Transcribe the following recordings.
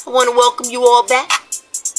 I want to welcome you all back.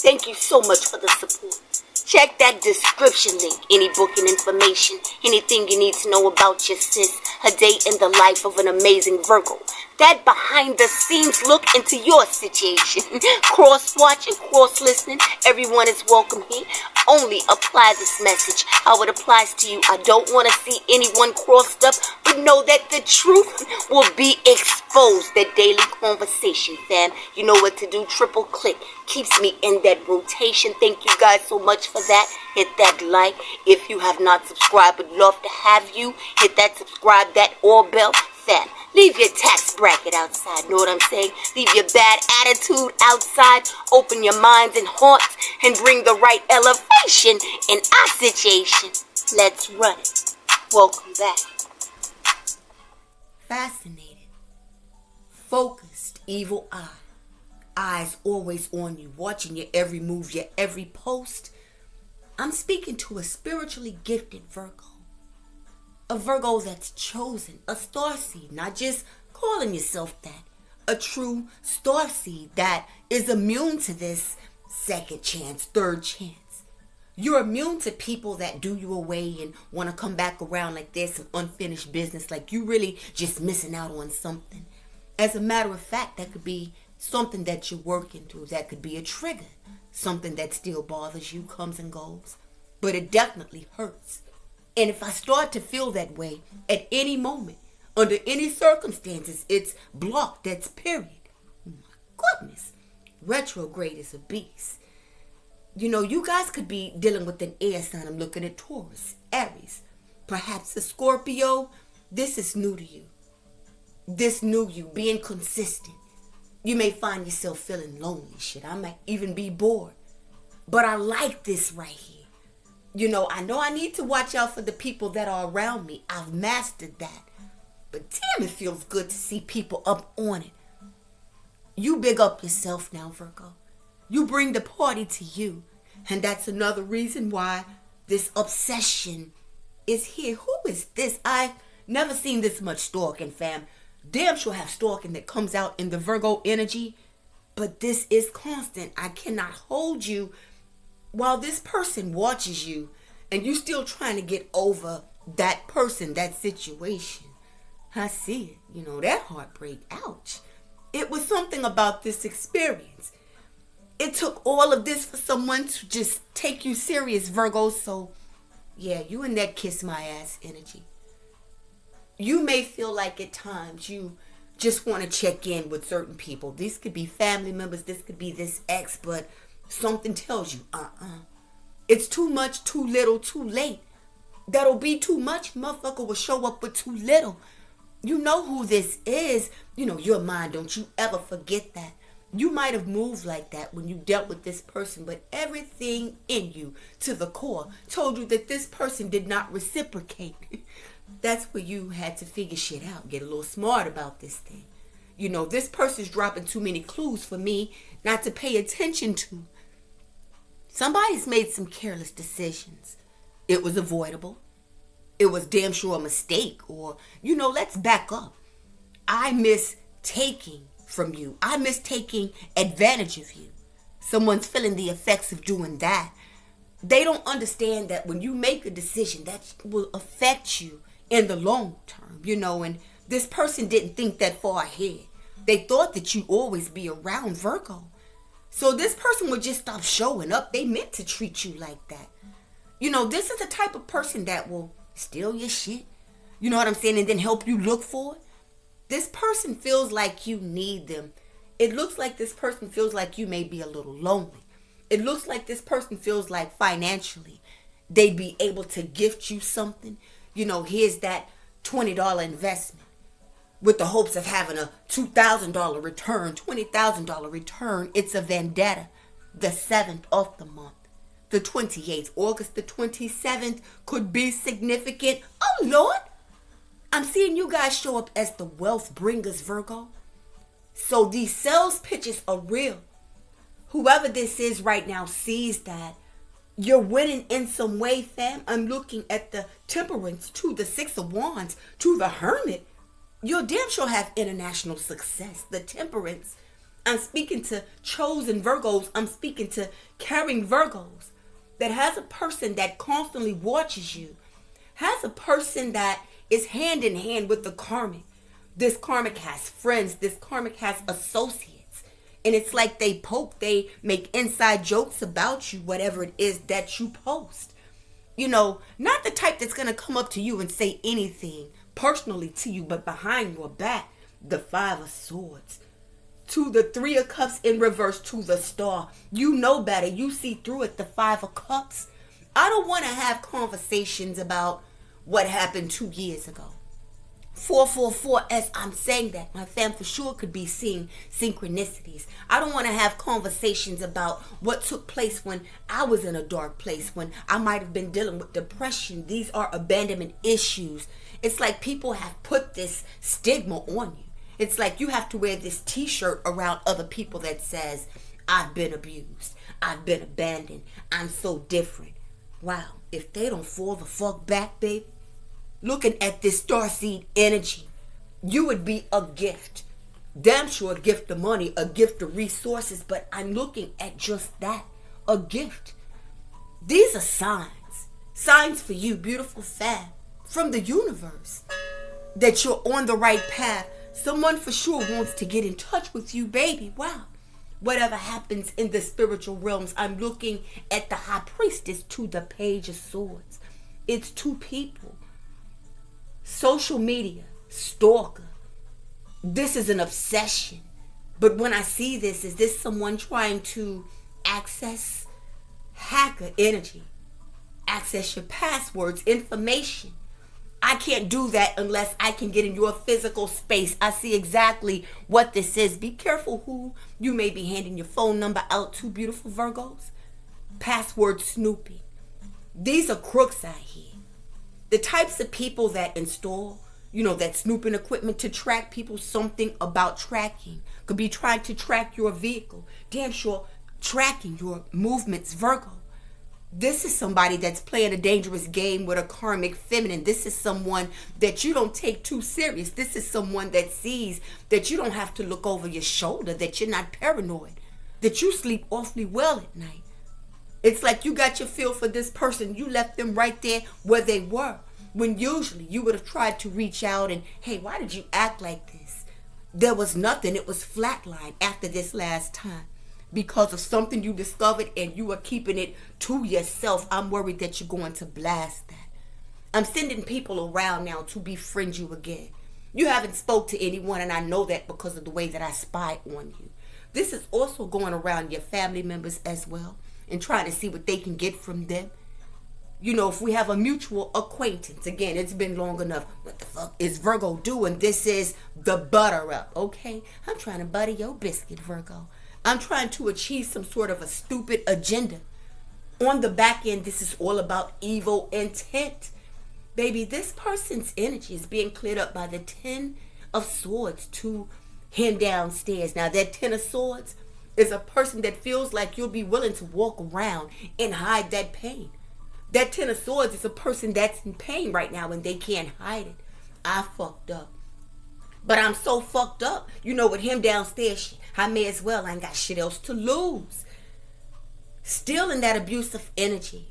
Thank you so much for the support. Check that description link. Any booking information, anything you need to know about your sis, a day in the life of an amazing Virgo. That behind the scenes look into your situation. Cross-watching, cross-listening, everyone is welcome here. Only apply this message how it applies to you. I don't want to see anyone crossed up, but know that the truth will be exposed. That daily conversation, fam. You know what to do. Triple click. Keeps me in that rotation. Thank you guys so much for that. Hit that like. If you have not subscribed, would love to have you. Hit that subscribe, that all bell. Fam, leave your tax bracket outside. Know what I'm saying? Leave your bad attitude outside. Open your minds and hearts and bring the right elevation in our situation. Let's run it. Welcome back. Fascinated. Focused evil eye. Eyes always on you, watching your every move, your every post. I'm speaking to a spiritually gifted Virgo. A Virgo that's chosen, a starseed, not just calling yourself that. A true starseed that is immune to this second chance, third chance. You're immune to people that do you away and want to come back around like there's some unfinished business, like you really just missing out on something. As a matter of fact, that could be something that you're working through. That could be a trigger. Something that still bothers you, comes and goes. But it definitely hurts. And if I start to feel that way at any moment, under any circumstances, it's blocked. That's period. Oh my goodness. Retrograde is a beast. You know, you guys could be dealing with an air sign. I'm looking at Taurus, Aries, perhaps a Scorpio. This is new to you. This new you, being consistent. You may find yourself feeling lonely. Shit, I might even be bored. But I like this right here. You know I need to watch out for the people that are around me. I've mastered that. But damn, it feels good to see people up on it. You big up yourself now, Virgo. You bring the party to you. And that's another reason why this obsession is here. Who is this? I've never seen this much stalking, fam. Damn sure have stalking that comes out in the Virgo energy. But this is constant. I cannot hold you while this person watches you and you still trying to get over that person, that situation. I see it. You know, that heartbreak. Ouch. It was something about this experience. It took all of this for someone to just take you serious, Virgo. So, yeah, you in that kiss my ass energy. You may feel like at times you just want to check in with certain people. These could be family members. This could be this ex, but something tells you, it's too much, too little, too late. That'll be too much. Motherfucker will show up with too little. You know who this is. You know, your mind, don't you ever forget that. You might have moved like that when you dealt with this person, but everything in you, to the core, told you that this person did not reciprocate. That's where you had to figure shit out, get a little smart about this thing. You know, this person's dropping too many clues for me not to pay attention to. Somebody's made some careless decisions. It was avoidable. It was damn sure a mistake. Or, you know, let's back up. I miss taking from you. I miss taking advantage of you. Someone's feeling the effects of doing that. They don't understand that when you make a decision, that will affect you in the long term, you know, and this person didn't think that far ahead. They thought that you'd always be around, Virgo. So this person would just stop showing up. They meant to treat you like that. You know, this is the type of person that will steal your shit. You know what I'm saying? And then help you look for it. This person feels like you need them. It looks like this person feels like you may be a little lonely. It looks like this person feels like financially they'd be able to gift you something. You know, here's that $20 investment with the hopes of having a $2,000 return, $20,000 return. It's a vendetta. The 7th of the month, the 28th, August the 27th could be significant. Oh, Lord. I'm seeing you guys show up as the wealth bringers, Virgo. So these sales pitches are real. Whoever this is right now sees that you're winning in some way, fam. I'm looking at the Temperance to the 6 of Wands to the Hermit. You'll damn sure have international success. The Temperance, I'm speaking to chosen Virgos. I'm speaking to caring Virgos that has a person that constantly watches you, has a person that is hand in hand with the karmic. This karmic has friends. This karmic has associates. And it's like they make inside jokes about you, whatever it is that you post. You know, not the type that's going to come up to you and say anything personally to you, but behind your back, the Five of Swords. To the Three of Cups in reverse, to the Star. You know better. You see through it, the Five of Cups. I don't want to have conversations about what happened 2 years ago. 444, as I'm saying that, my fam for sure could be seeing synchronicities. I don't want to have conversations about what took place when I was in a dark place, when I might have been dealing with depression. These are abandonment issues. It's like people have put this stigma on you. It's like you have to wear this t-shirt around other people that says, I've been abused. I've been abandoned. I'm so different. Wow. If they don't fall the fuck back, babe, looking at this starseed energy, you would be a gift. Damn sure a gift of money, a gift of resources, but I'm looking at just that, a gift. These are signs. Signs for you, beautiful fam, from the universe, that you're on the right path. Someone for sure wants to get in touch with you, baby. Wow. Whatever happens in the spiritual realms, I'm looking at the High Priestess to the Page of Swords. It's two people. Social media, stalker. This is an obsession. But when I see this, is this someone trying to access hacker energy? Access your passwords, information. I can't do that unless I can get in your physical space. I see exactly what this is. Be careful who you may be handing your phone number out to, beautiful Virgos. Password snooping. These are crooks out here. The types of people that install, that snooping equipment to track people, something about tracking. Could be trying to track your vehicle. Damn sure tracking your movements, Virgo. This is somebody that's playing a dangerous game with a karmic feminine. This is someone that you don't take too serious. This is someone that sees that you don't have to look over your shoulder, that you're not paranoid, that you sleep awfully well at night. It's like you got your feel for this person. You left them right there where they were, when usually you would have tried to reach out and, hey, why did you act like this? There was nothing. It was flatline after this last time. Because of something you discovered and you are keeping it to yourself. I'm worried that you're going to blast that. I'm sending people around now to befriend you again. You haven't spoke to anyone, and I know that because of the way that I spy on you. This is also going around your family members as well and trying to see what they can get from them. If we have a mutual acquaintance, again, it's been long enough. What the fuck is Virgo doing? This is the butter up, okay? I'm trying to butter your biscuit, Virgo. I'm trying to achieve some sort of a stupid agenda. On the back end, this is all about evil intent. Baby, this person's energy is being cleared up by the 10 of Swords to him downstairs. Now, that 10 of Swords is a person that feels like you'll be willing to walk around and hide that pain. That 10 of Swords is a person that's in pain right now and they can't hide it. I fucked up. But I'm so fucked up, with him downstairs, I may as well. I ain't got shit else to lose. Still in that abusive energy.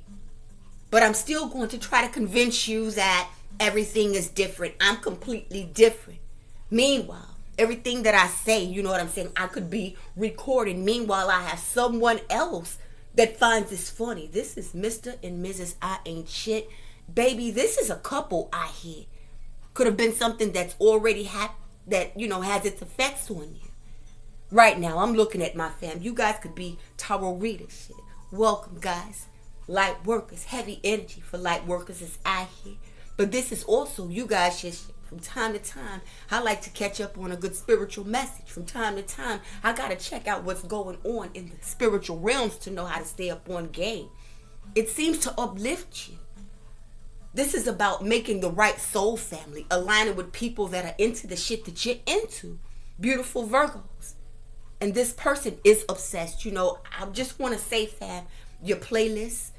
But I'm still going to try to convince you that everything is different. I'm completely different. Meanwhile, everything that I say, you know what I'm saying, I could be recording. Meanwhile, I have someone else that finds this funny. This is Mr. and Mrs. I Ain't Shit. Baby, this is a couple I hear. Could have been something that's already happened that, has its effects on you. Right now, I'm looking at my fam. You guys could be tarot readers. Shit. Welcome, guys. Light workers, heavy energy for light workers is out here. But this is also, you guys, just from time to time, I like to catch up on a good spiritual message. From time to time, I got to check out what's going on in the spiritual realms to know how to stay up on game. It seems to uplift you. This is about making the right soul family, aligning with people that are into the shit that you're into. Beautiful Virgos. And this person is obsessed. I just want to say, fam, your playlist,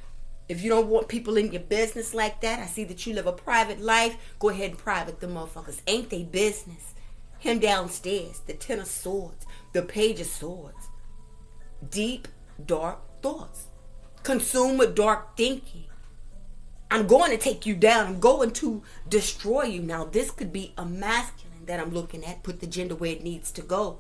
if you don't want people in your business like that, I see that you live a private life, go ahead and private the motherfuckers. Ain't they business? Him downstairs, the Ten of Swords, the Page of Swords. Deep, dark thoughts. Consumed with dark thinking. I'm going to take you down. I'm going to destroy you. Now, this could be a masculine that I'm looking at. Put the gender where it needs to go.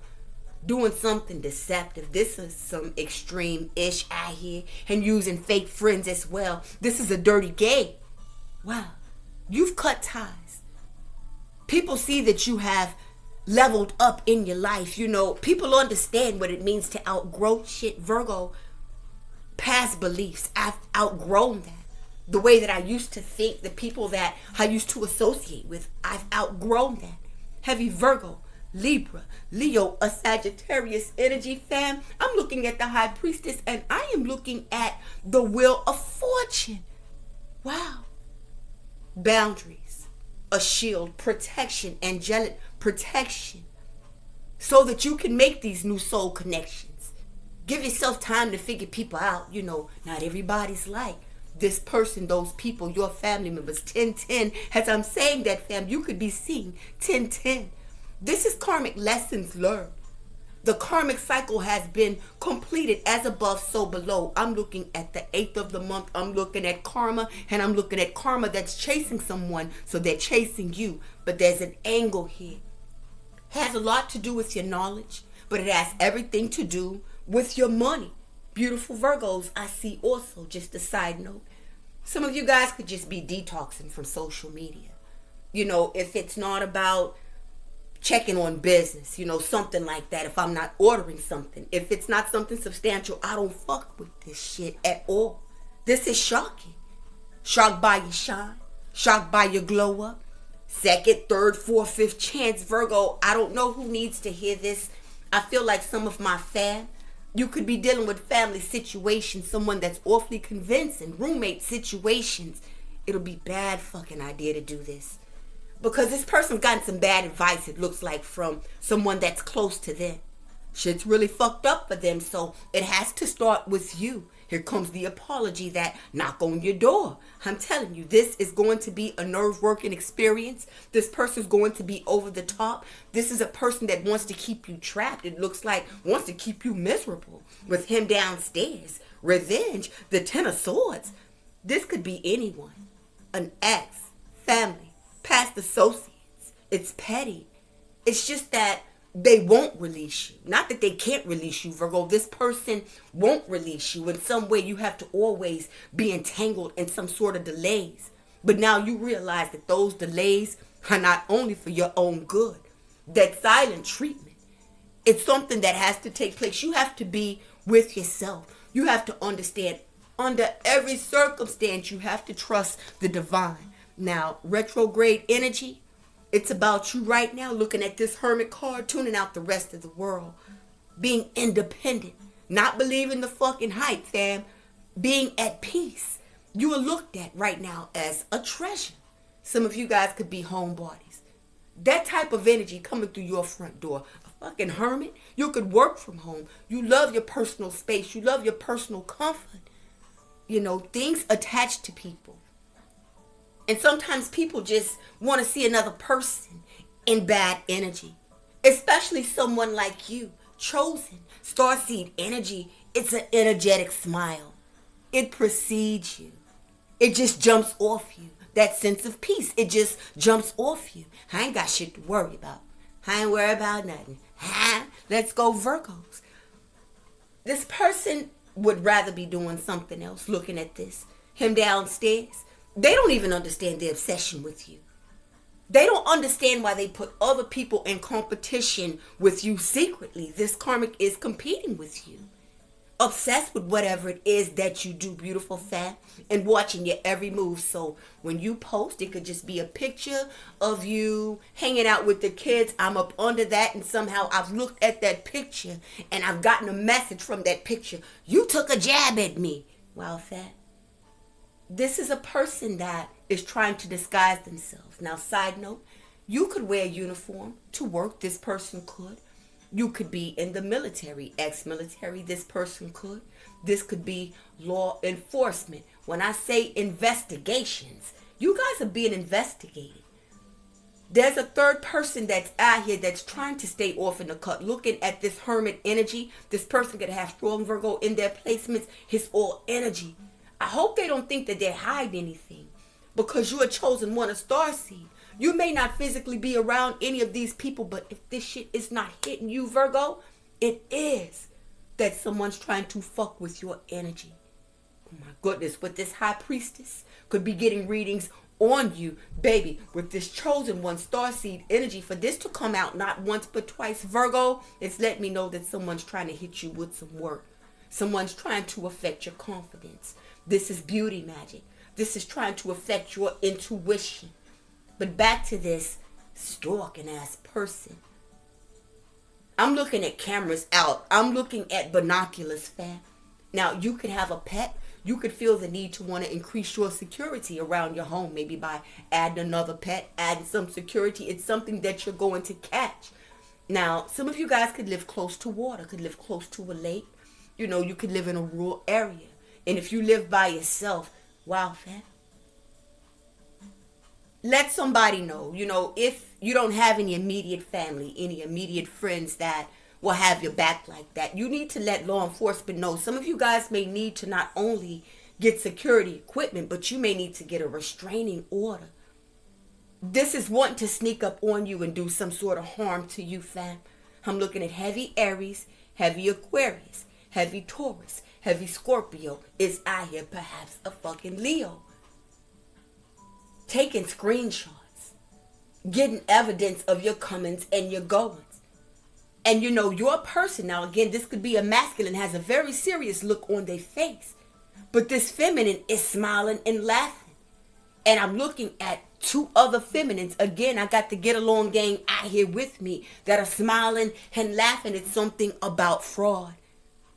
Doing something deceptive. This is some extreme-ish out here. And using fake friends as well. This is a dirty game. Wow. You've cut ties. People see that you have leveled up in your life. You know, people understand what it means to outgrow shit. Virgo, past beliefs. I've outgrown that. The way that I used to think, the people that I used to associate with, I've outgrown that. Heavy Virgo, Libra, Leo, a Sagittarius energy, fam. I'm looking at the High Priestess and I am looking at the Wheel of Fortune. Wow. Boundaries, a shield, protection, angelic protection, so that you can make these new soul connections. Give yourself time to figure people out. You know, not everybody's like this person, those people, your family members. 1010, as I'm saying that, fam, you could be seeing 1010. This is karmic lessons learned. The karmic cycle has been completed. As above, so below. I'm looking at the 8th of the month. I'm looking at karma, and I'm looking at karma that's chasing someone, so they're chasing you. But there's an angle here. Has a lot to do with your knowledge, but it has everything to do with your money. Beautiful Virgos, I see also, just a side note. Some of you guys could just be detoxing from social media. You know, if it's not about checking on business, you know, something like that. If I'm not ordering something, if it's not something substantial, I don't fuck with this shit at all. This is shocking. Shocked by your shine, shocked by your glow up. Second, third, fourth, fifth chance, Virgo. I don't know who needs to hear this. I feel like some of my fam, you could be dealing with family situations, someone that's awfully convincing, roommate situations. It'll be bad fucking idea to do this. Because this person's gotten some bad advice, it looks like, from someone that's close to them. Shit's really fucked up for them, so it has to start with you. Here comes the apology that knock on your door. I'm telling you, this is going to be a nerve-wracking experience. This person's going to be over the top. This is a person that wants to keep you trapped. It looks like wants to keep you miserable. With him downstairs. Revenge, the Ten of Swords. This could be anyone. An ex, family, past associates. It's petty. It's just that they won't release you. Not that they can't release you, Virgo. This person won't release you. In some way, you have to always be entangled in some sort of delays. But now you realize that those delays are not only for your own good. That silent treatment, it's something that has to take place. You have to be with yourself. You have to understand, under every circumstance, you have to trust the divine. Now, retrograde energy, it's about you right now, looking at this Hermit card, tuning out the rest of the world. Being independent, not believing the fucking hype, fam. Being at peace. You are looked at right now as a treasure. Some of you guys could be homebodies. That type of energy coming through your front door. A fucking hermit. You could work from home. You love your personal space. You love your personal comfort. You know, things attached to people. And sometimes people just want to see another person in bad energy. Especially someone like you. Chosen. Starseed energy. It's an energetic smile. It precedes you. It just jumps off you. That sense of peace. It just jumps off you. I ain't got shit to worry about. I ain't worried about nothing. Let's go Virgos. This person would rather be doing something else. Looking at this. Him downstairs. They don't even understand the obsession with you. They don't understand why they put other people in competition with you secretly. This karmic is competing with you. Obsessed with whatever it is that you do, beautiful fam, and watching your every move. So when you post, it could just be a picture of you hanging out with the kids. I'm up under that, and somehow I've looked at that picture and I've gotten a message from that picture. You took a jab at me. Wow, fam. This is a person that is trying to disguise themselves. Now, side note, you could wear a uniform to work. This person could. You could be in the military, ex-military. This person could. This could be law enforcement. When I say investigations, you guys are being investigated. There's a third person that's out here that's trying to stay off in the cut. Looking at this hermit energy, this person could have strong Virgo in their placements. It's all energy. I hope they don't think that they're hiding anything, because you're a chosen one, a starseed. You may not physically be around any of these people, but if this shit is not hitting you, Virgo, it is that someone's trying to fuck with your energy. Oh my goodness, with this high priestess could be getting readings on you, baby, with this chosen one, starseed energy. For this to come out not once but twice, Virgo, it's letting me know that someone's trying to hit you with some work. Someone's trying to affect your confidence. This is beauty magic. This is trying to affect your intuition. But back to this stalking ass person. I'm looking at cameras out. I'm looking at binoculars, fam. Now, you could have a pet. You could feel the need to want to increase your security around your home, maybe by adding another pet, adding some security. It's something that you're going to catch. Now, some of you guys could live close to water, could live close to a lake. You know, you could live in a rural area. And if you live by yourself, wow, fam. Let somebody know, you know, if you don't have any immediate family, any immediate friends that will have your back like that, you need to let law enforcement know. Some of you guys may need to not only get security equipment, but you may need to get a restraining order. This is wanting to sneak up on you and do some sort of harm to you, fam. I'm looking at heavy Aries, heavy Aquarius, heavy Taurus, heavy Scorpio is out here, perhaps a fucking Leo. Taking screenshots, getting evidence of your comings and your goings. And you know, your person, now again, this could be a masculine, has a very serious look on their face. But this feminine is smiling and laughing. And I'm looking at two other feminines. Again, I got the get along gang out here with me that are smiling and laughing at something about fraud.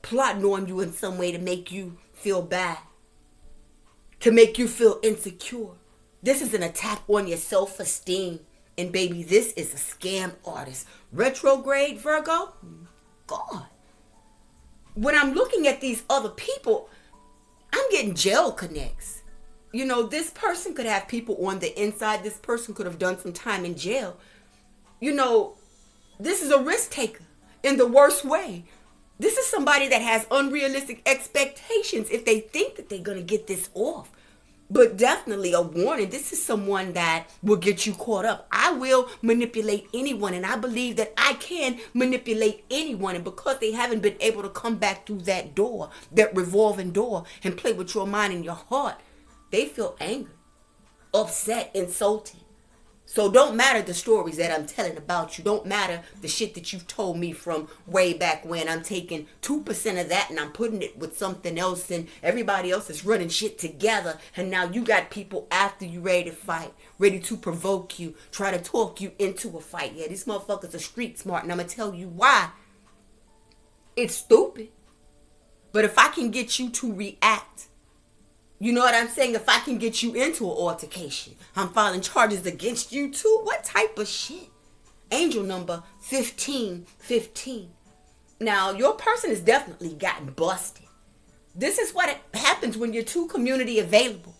Plotting on you in some way to make you feel bad. To make you feel insecure. This is an attack on your self-esteem. And baby, this is a scam artist. Retrograde Virgo? God. When I'm looking at these other people, I'm getting jail connects. You know, this person could have people on the inside. This person could have done some time in jail. You know, this is a risk taker in the worst way. This is somebody that has unrealistic expectations if they think that they're going to get this off. But definitely a warning. This is someone that will get you caught up. I will manipulate anyone, and I believe that I can manipulate anyone. And because they haven't been able to come back through that door, that revolving door, and play with your mind and your heart, they feel angry, upset, insulted. So don't matter the stories that I'm telling about you. Don't matter the shit that you've told me from way back when. I'm taking 2% of that and I'm putting it with something else, and everybody else is running shit together. And now you got people after you ready to fight, ready to provoke you, try to talk you into a fight. Yeah, these motherfuckers are street smart, and I'm going to tell you why. It's stupid. But if I can get you to react, you know what I'm saying? If I can get you into an altercation, I'm filing charges against you too. What type of shit? Angel number 1515. Now, your person has definitely gotten busted. This is what happens when you're too community available.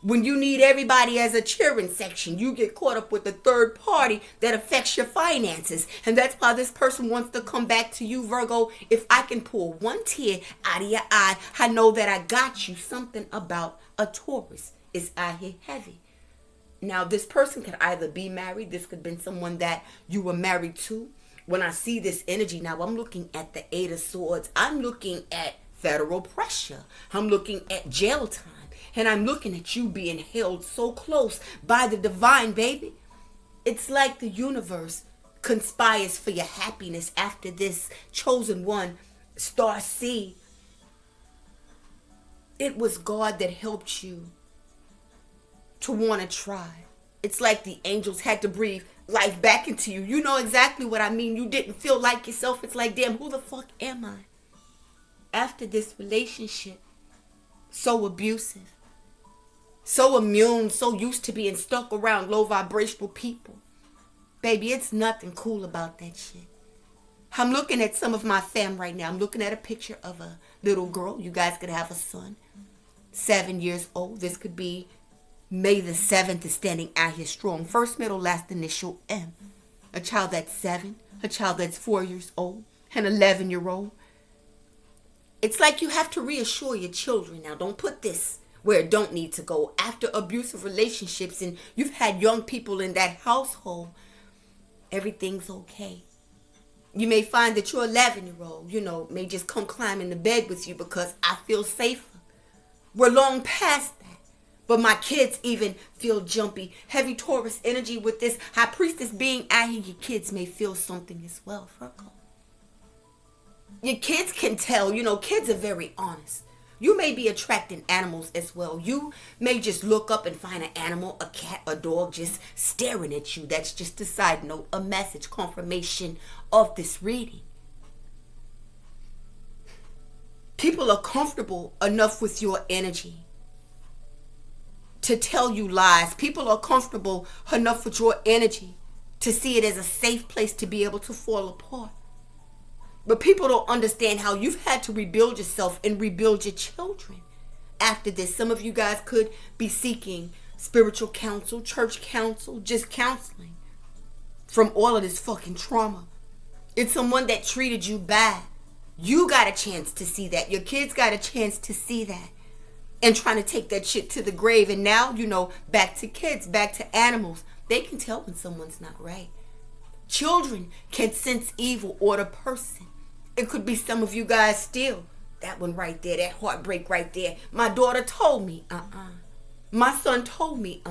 When you need everybody as a cheering section, you get caught up with a third party that affects your finances. And that's why this person wants to come back to you, Virgo. If I can pull one tear out of your eye, I know that I got you. Something about a Taurus is out here heavy. Now, this person could either be married. This could have been someone that you were married to. When I see this energy, now I'm looking at the Eight of Swords. I'm looking at federal pressure. I'm looking at jail time. And I'm looking at you being held so close by the divine, baby. It's like the universe conspires for your happiness after this chosen one, star seed. It was God that helped you to want to try. It's like the angels had to breathe life back into you. You know exactly what I mean. You didn't feel like yourself. It's like, damn, who the fuck am I? After this relationship, so abusive. So immune, so used to being stuck around low vibrational people. Baby, it's nothing cool about that shit. I'm looking at some of my fam right now. I'm looking at a picture of a little girl. You guys could have a son. 7 years old. This could be May the 7th is standing out here strong. First, middle, last initial M. A child that's 7, a child that's 4 years old, an 11-year-old. It's like you have to reassure your children. Now, don't put this where it don't need to go. After abusive relationships and you've had young people in that household, everything's okay. You may find that your 11-year-old, may just come climb in the bed with you because I feel safer. We're long past that. But my kids even feel jumpy. Heavy Taurus energy with this high priestess being out here. Your kids may feel something as well, Virgo. Your kids can tell. Kids are very honest. You may be attracting animals as well. You may just look up and find an animal, a cat, a dog just staring at you. That's just a side note, a message, confirmation of this reading. People are comfortable enough with your energy to tell you lies. People are comfortable enough with your energy to see it as a safe place to be able to fall apart. But people don't understand how you've had to rebuild yourself and rebuild your children. After this, some of you guys could be seeking spiritual counsel, church counsel, just counseling from all of this fucking trauma. It's someone that treated you bad. You got a chance to see that. Your kids got a chance to see that. And trying to take that shit to the grave. And now, back to kids, back to animals. They can tell when someone's not right. Children can sense evil or the person. It could be some of you guys still. That one right there, that heartbreak right there. My daughter told me, My son told me,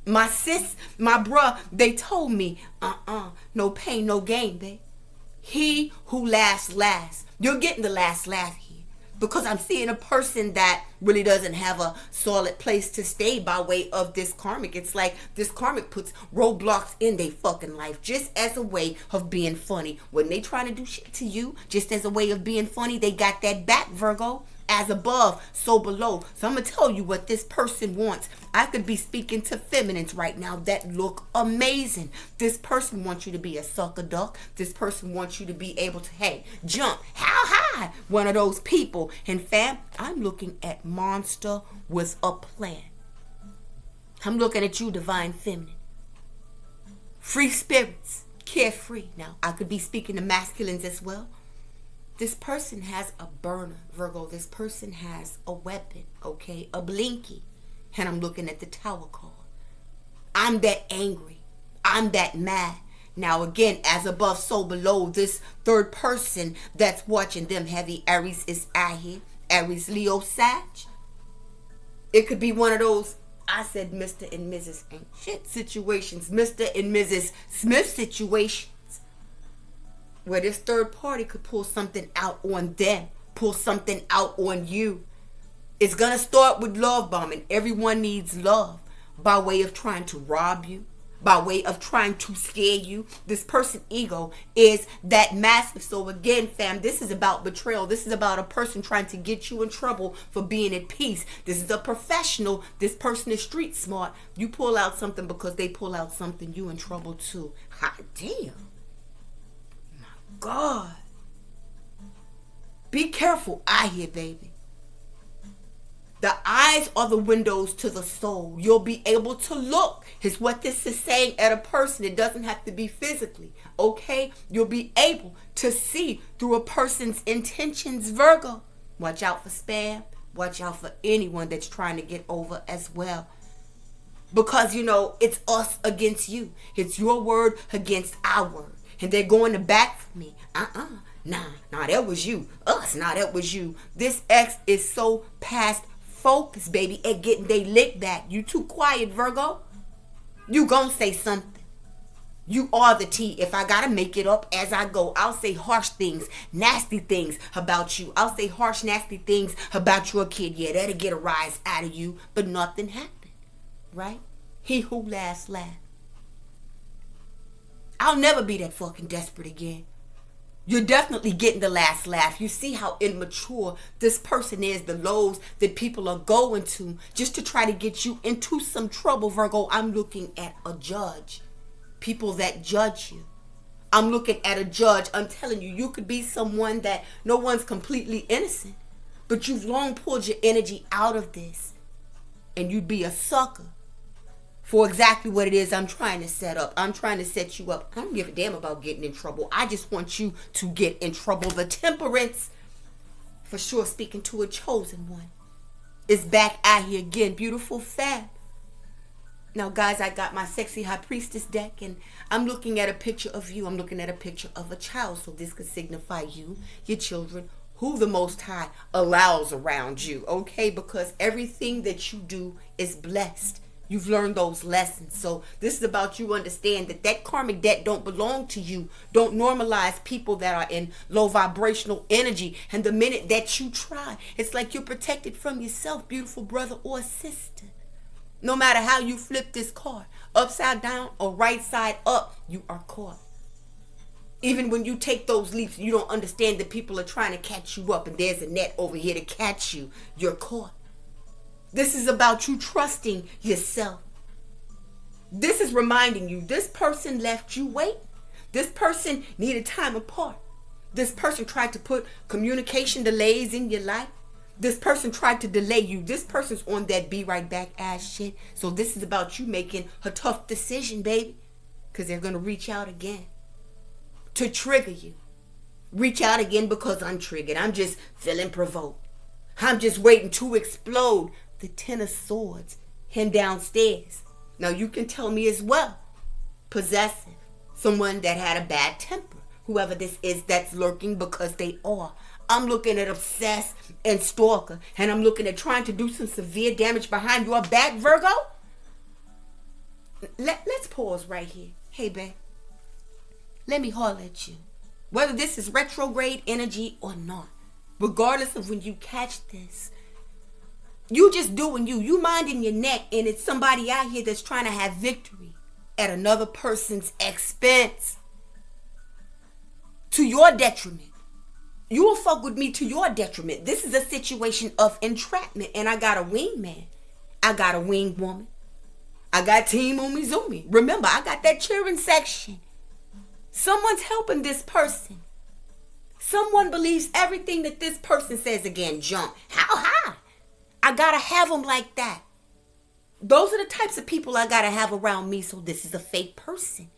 My sis, my bruh, they told me, No pain, no gain, babe. He who laughs, laughs. You're getting the last laugh here. Because I'm seeing a person that really doesn't have a solid place to stay by way of this karmic. It's like this karmic puts roadblocks in their fucking life just as a way of being funny. When they trying to do shit to you, just as a way of being funny, they got that back, Virgo. As above, so below. So I'm going to tell you what this person wants. I could be speaking to feminines right now that look amazing. This person wants you to be a sucker duck. This person wants you to be able to, jump. How high? One of those people. And fam, I'm looking at monster with a plan. I'm looking at you, divine feminine. Free spirits. Carefree. Now, I could be speaking to masculines as well. This person has a burner, Virgo. This person has a weapon, okay? A blinky. And I'm looking at the Tower card. I'm that angry. I'm that mad. Now, again, as above, so below. This third person that's watching them heavy. Aries is out here. Aries, Leo, Sag. It could be one of those, I said Mr. and Mrs. ain't shit situations. Mr. and Mrs. Smith situations. Where this third party could pull something out on them. Pull something out on you. It's going to start with love bombing. Everyone needs love. By way of trying to rob you. By way of trying to scare you. This person's ego is that massive. So again, fam, this is about betrayal. This is about a person trying to get you in trouble for being at peace. This is a professional. This person is street smart. You pull out something because they pull out something. You in trouble too. Hot damn. God. Be careful out here, baby. The eyes are the windows to the soul. You'll be able to look. Is what this is saying at a person. It doesn't have to be physically. Okay? You'll be able to see through a person's intentions, Virgo. Watch out for spam. Watch out for anyone that's trying to get over as well. Because, it's us against you. It's your word against our word. And they're going to bat for me. Nah, that was you. Us, that was you. This ex is so past focus, baby, at getting they lick back. You too quiet, Virgo. You gonna say something. You are the tea. If I gotta make it up as I go, I'll say harsh things, nasty things about you. I'll say harsh, nasty things about your kid. Yeah, that'll get a rise out of you. But nothing happened, right? He who laughs, laughs. I'll never be that fucking desperate again. You're definitely getting the last laugh. You see how immature this person is, the lows that people are going to just to try to get you into some trouble, Virgo. I'm looking at a judge. People that judge you. I'm looking at a judge. I'm telling you, you could be someone that no one's completely innocent, but you've long pulled your energy out of this. and you'd be a sucker for exactly what it is I'm trying to set up. I'm trying to set you up. I don't give a damn about getting in trouble. I just want you to get in trouble. The temperance, for sure, speaking to a chosen one, is back out here again. Beautiful fab. Now, guys, I got my sexy high priestess deck, and I'm looking at a picture of you. I'm looking at a picture of a child. So this could signify you, your children, who the Most High allows around you, okay? Because everything that you do is blessed. You've learned those lessons. So this is about you understand that that karmic debt don't belong to you. Don't normalize people that are in low vibrational energy. And the minute that you try, it's like you're protected from yourself, beautiful brother or sister. No matter how you flip this card, upside down or right side up, you are caught. Even when you take those leaps, you don't understand that people are trying to catch you up and there's a net over here to catch you. You're caught. This is about you trusting yourself. This is reminding you, this person left you waiting. This person needed time apart. This person tried to put communication delays in your life. This person tried to delay you. This person's on that be right back ass shit. So this is about you making a tough decision, baby. Because they're going to reach out again to trigger you. Reach out again because I'm triggered. I'm just feeling provoked. I'm just waiting to explode. The Ten of Swords, him downstairs. Now you can tell me as well. Possessive. Someone that had a bad temper. Whoever this is that's lurking, because they are. I'm looking at obsessed and stalker. And I'm looking at trying to do some severe damage behind your back, Virgo. Let's pause right here. Hey, babe. Let me holler at you. Whether this is retrograde energy or not. Regardless of when you catch this. You just doing you. You minding your neck, and it's somebody out here that's trying to have victory at another person's expense. To your detriment. You will fuck with me to your detriment. This is a situation of entrapment, and I got a wingman. I got a winged woman. I got Team Umizumi. Remember, I got that cheering section. Someone's helping this person. Someone believes everything that this person says. Again, jump. How high? I gotta have them like that. Those are the types of people I gotta have around me. So this is a fake person.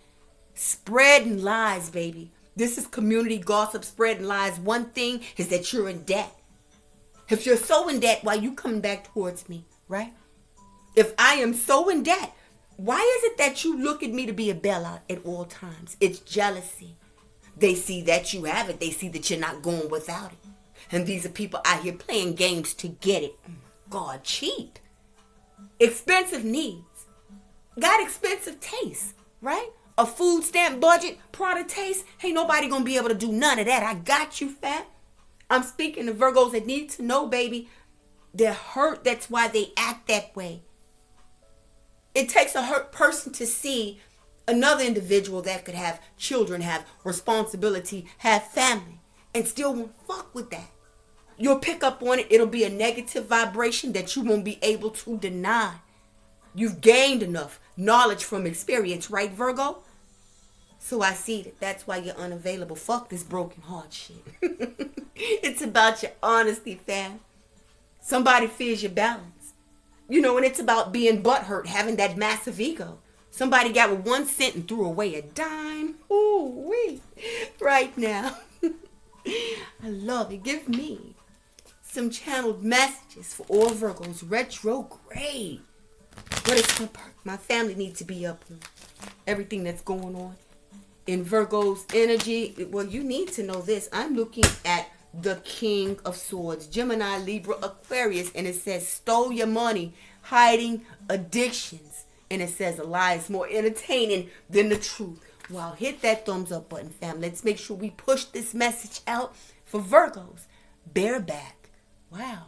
Spreading lies, baby. This is community gossip, spreading lies. One thing is that you're in debt. If you're so in debt, why you coming back towards me, right? If I am so in debt, why is it that you look at me to be a bailout at all times? It's jealousy. They see that you have it. They see that you're not going without it. And these are people out here playing games to get it. God, cheap. Expensive needs. Got expensive taste, right? A food stamp budget, product taste. Ain't nobody gonna be able to do none of that. I got you, fat. I'm speaking to Virgos that need to know, baby. They're hurt. That's why they act that way. It takes a hurt person to see another individual that could have children, have responsibility, have family, and still won't fuck with that. You'll pick up on it. It'll be a negative vibration that you won't be able to deny. You've gained enough knowledge from experience, right, Virgo? So I see that that's why you're unavailable. Fuck this broken heart shit. It's about your honesty, fam. Somebody fears your balance. You know, and it's about being butthurt, having that massive ego. Somebody got with 1 cent and threw away a dime. Ooh, wee. Right now. I love it. Give me some channeled messages for all Virgos. Retrograde. What is my family needs to be up on? Everything that's going on in Virgo's energy. Well, you need to know this. I'm looking at the King of Swords, Gemini, Libra, Aquarius, and it says stole your money, hiding addictions, and it says a lie is more entertaining than the truth. Wow, hit that thumbs up button, fam. Let's make sure we push this message out for Virgos. Bareback. Wow.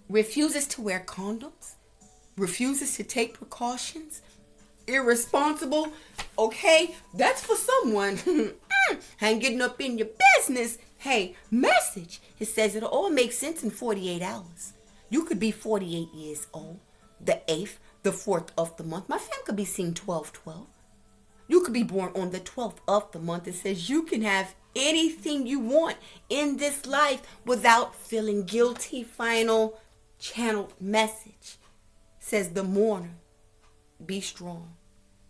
Refuses to wear condoms. Refuses to take precautions. Irresponsible. Okay, that's for someone. Ain't getting up in your business. Hey, message. It says it'll all make sense in 48 hours. You could be 48 years old. The 8th, the 4th of the month. My fam could be seen 12/12. You could be born on the 12th of the month. It says you can have anything you want in this life without feeling guilty. Final channeled message. says the mourner, be strong.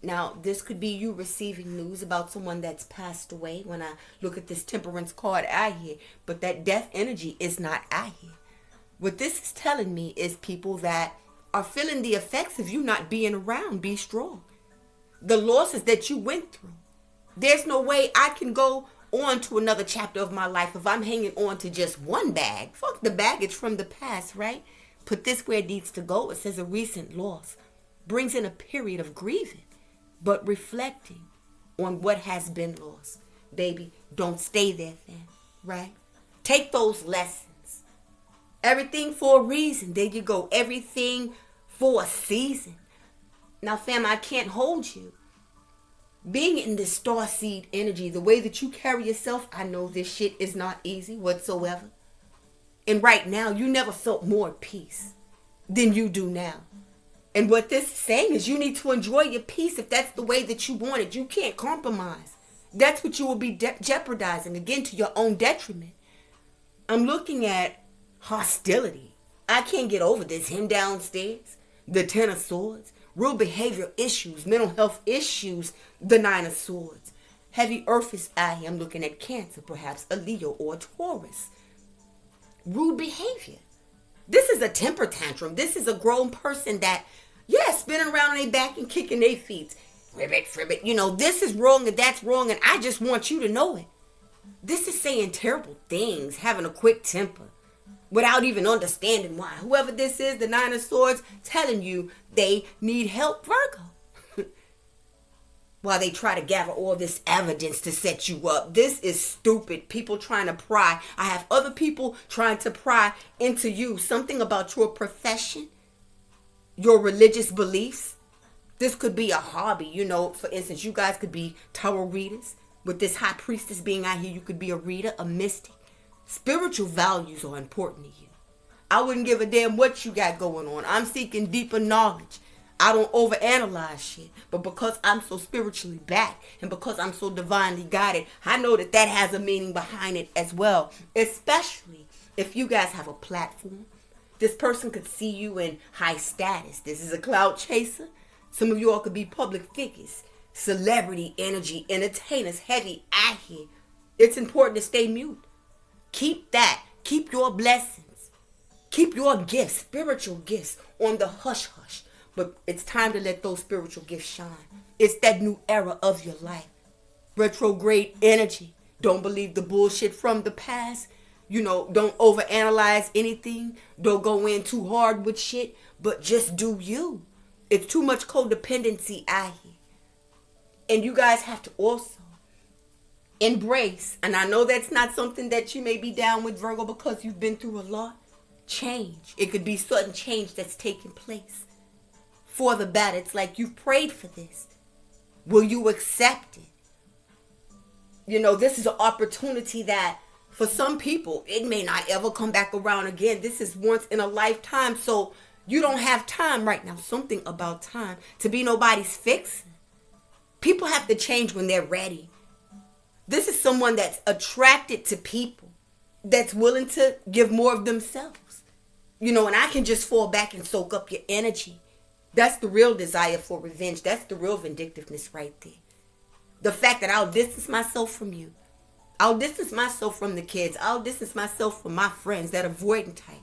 Now, this could be you receiving news about someone that's passed away. When I look at this temperance card out here, but that death energy is not out here. What this is telling me is people that are feeling the effects of you not being around. Be strong. The losses that you went through. There's no way I can go on to another chapter of my life if I'm hanging on to just one bag. Fuck the baggage from the past, right? Put this where it needs to go. It says a recent loss brings in a period of grieving, but reflecting on what has been lost. Baby, don't stay there then, right? Take those lessons. Everything for a reason. There you go. Everything for a season. Now, fam, I can't hold you. Being in this starseed energy, the way that you carry yourself, I know this shit is not easy whatsoever. And right now, you never felt more at peace than you do now. And what this is saying is you need to enjoy your peace if that's the way that you want it. You can't compromise. That's what you will be jeopardizing, again, to your own detriment. I'm looking at hostility. I can't get over this. Him downstairs, the Ten of Swords, real behavior issues, mental health issues, the Nine of Swords. Heavy earth is out here. I'm looking at Cancer, perhaps a Leo or a Taurus. Rude behavior. This is a temper tantrum. This is a grown person that, spinning around on their back and kicking their feet. Ribbit, fribbit. You know, this is wrong and that's wrong, and I just want you to know it. This is saying terrible things, having a quick temper, without even understanding why. Whoever this is, the Nine of Swords, telling you they need help, Virgo. While they try to gather all this evidence to set you up. This is stupid. People trying to pry. I have other people trying to pry into you. Something about your profession, your religious beliefs. This could be a hobby. You know, for instance, you guys could be tarot readers. With this high priestess being out here, you could be a reader, a mystic. Spiritual values are important to you. I wouldn't give a damn what you got going on. I'm seeking deeper knowledge. I don't overanalyze shit. But because I'm so spiritually backed and because I'm so divinely guided, I know that that has a meaning behind it as well. Especially if you guys have a platform. This person could see you in high status. This is a cloud chaser. Some of you all could be public figures. Celebrity energy, entertainers, heavy out here. It's important to stay mute. Keep that. Keep your blessings. Keep your gifts, spiritual gifts, on the hush-hush. But it's time to let those spiritual gifts shine. It's that new era of your life. Retrograde energy. Don't believe the bullshit from the past. You know, don't overanalyze anything. Don't go in too hard with shit. But just do you. It's too much codependency out here. And you guys have to also embrace, and I know that's not something that you may be down with, Virgo, because you've been through a lot. Change. It could be sudden change that's taking place for the better. It's like you've prayed for this. Will you accept it? You know, this is an opportunity that for some people, it may not ever come back around again. This is once in a lifetime. So you don't have time right now. Something about time to be nobody's fixer. People have to change when they're ready. This is someone that's attracted to people, that's willing to give more of themselves. You know, and I can just fall back and soak up your energy. That's the real desire for revenge. That's the real vindictiveness right there. The fact that I'll distance myself from you. I'll distance myself from the kids. I'll distance myself from my friends, that avoidant type.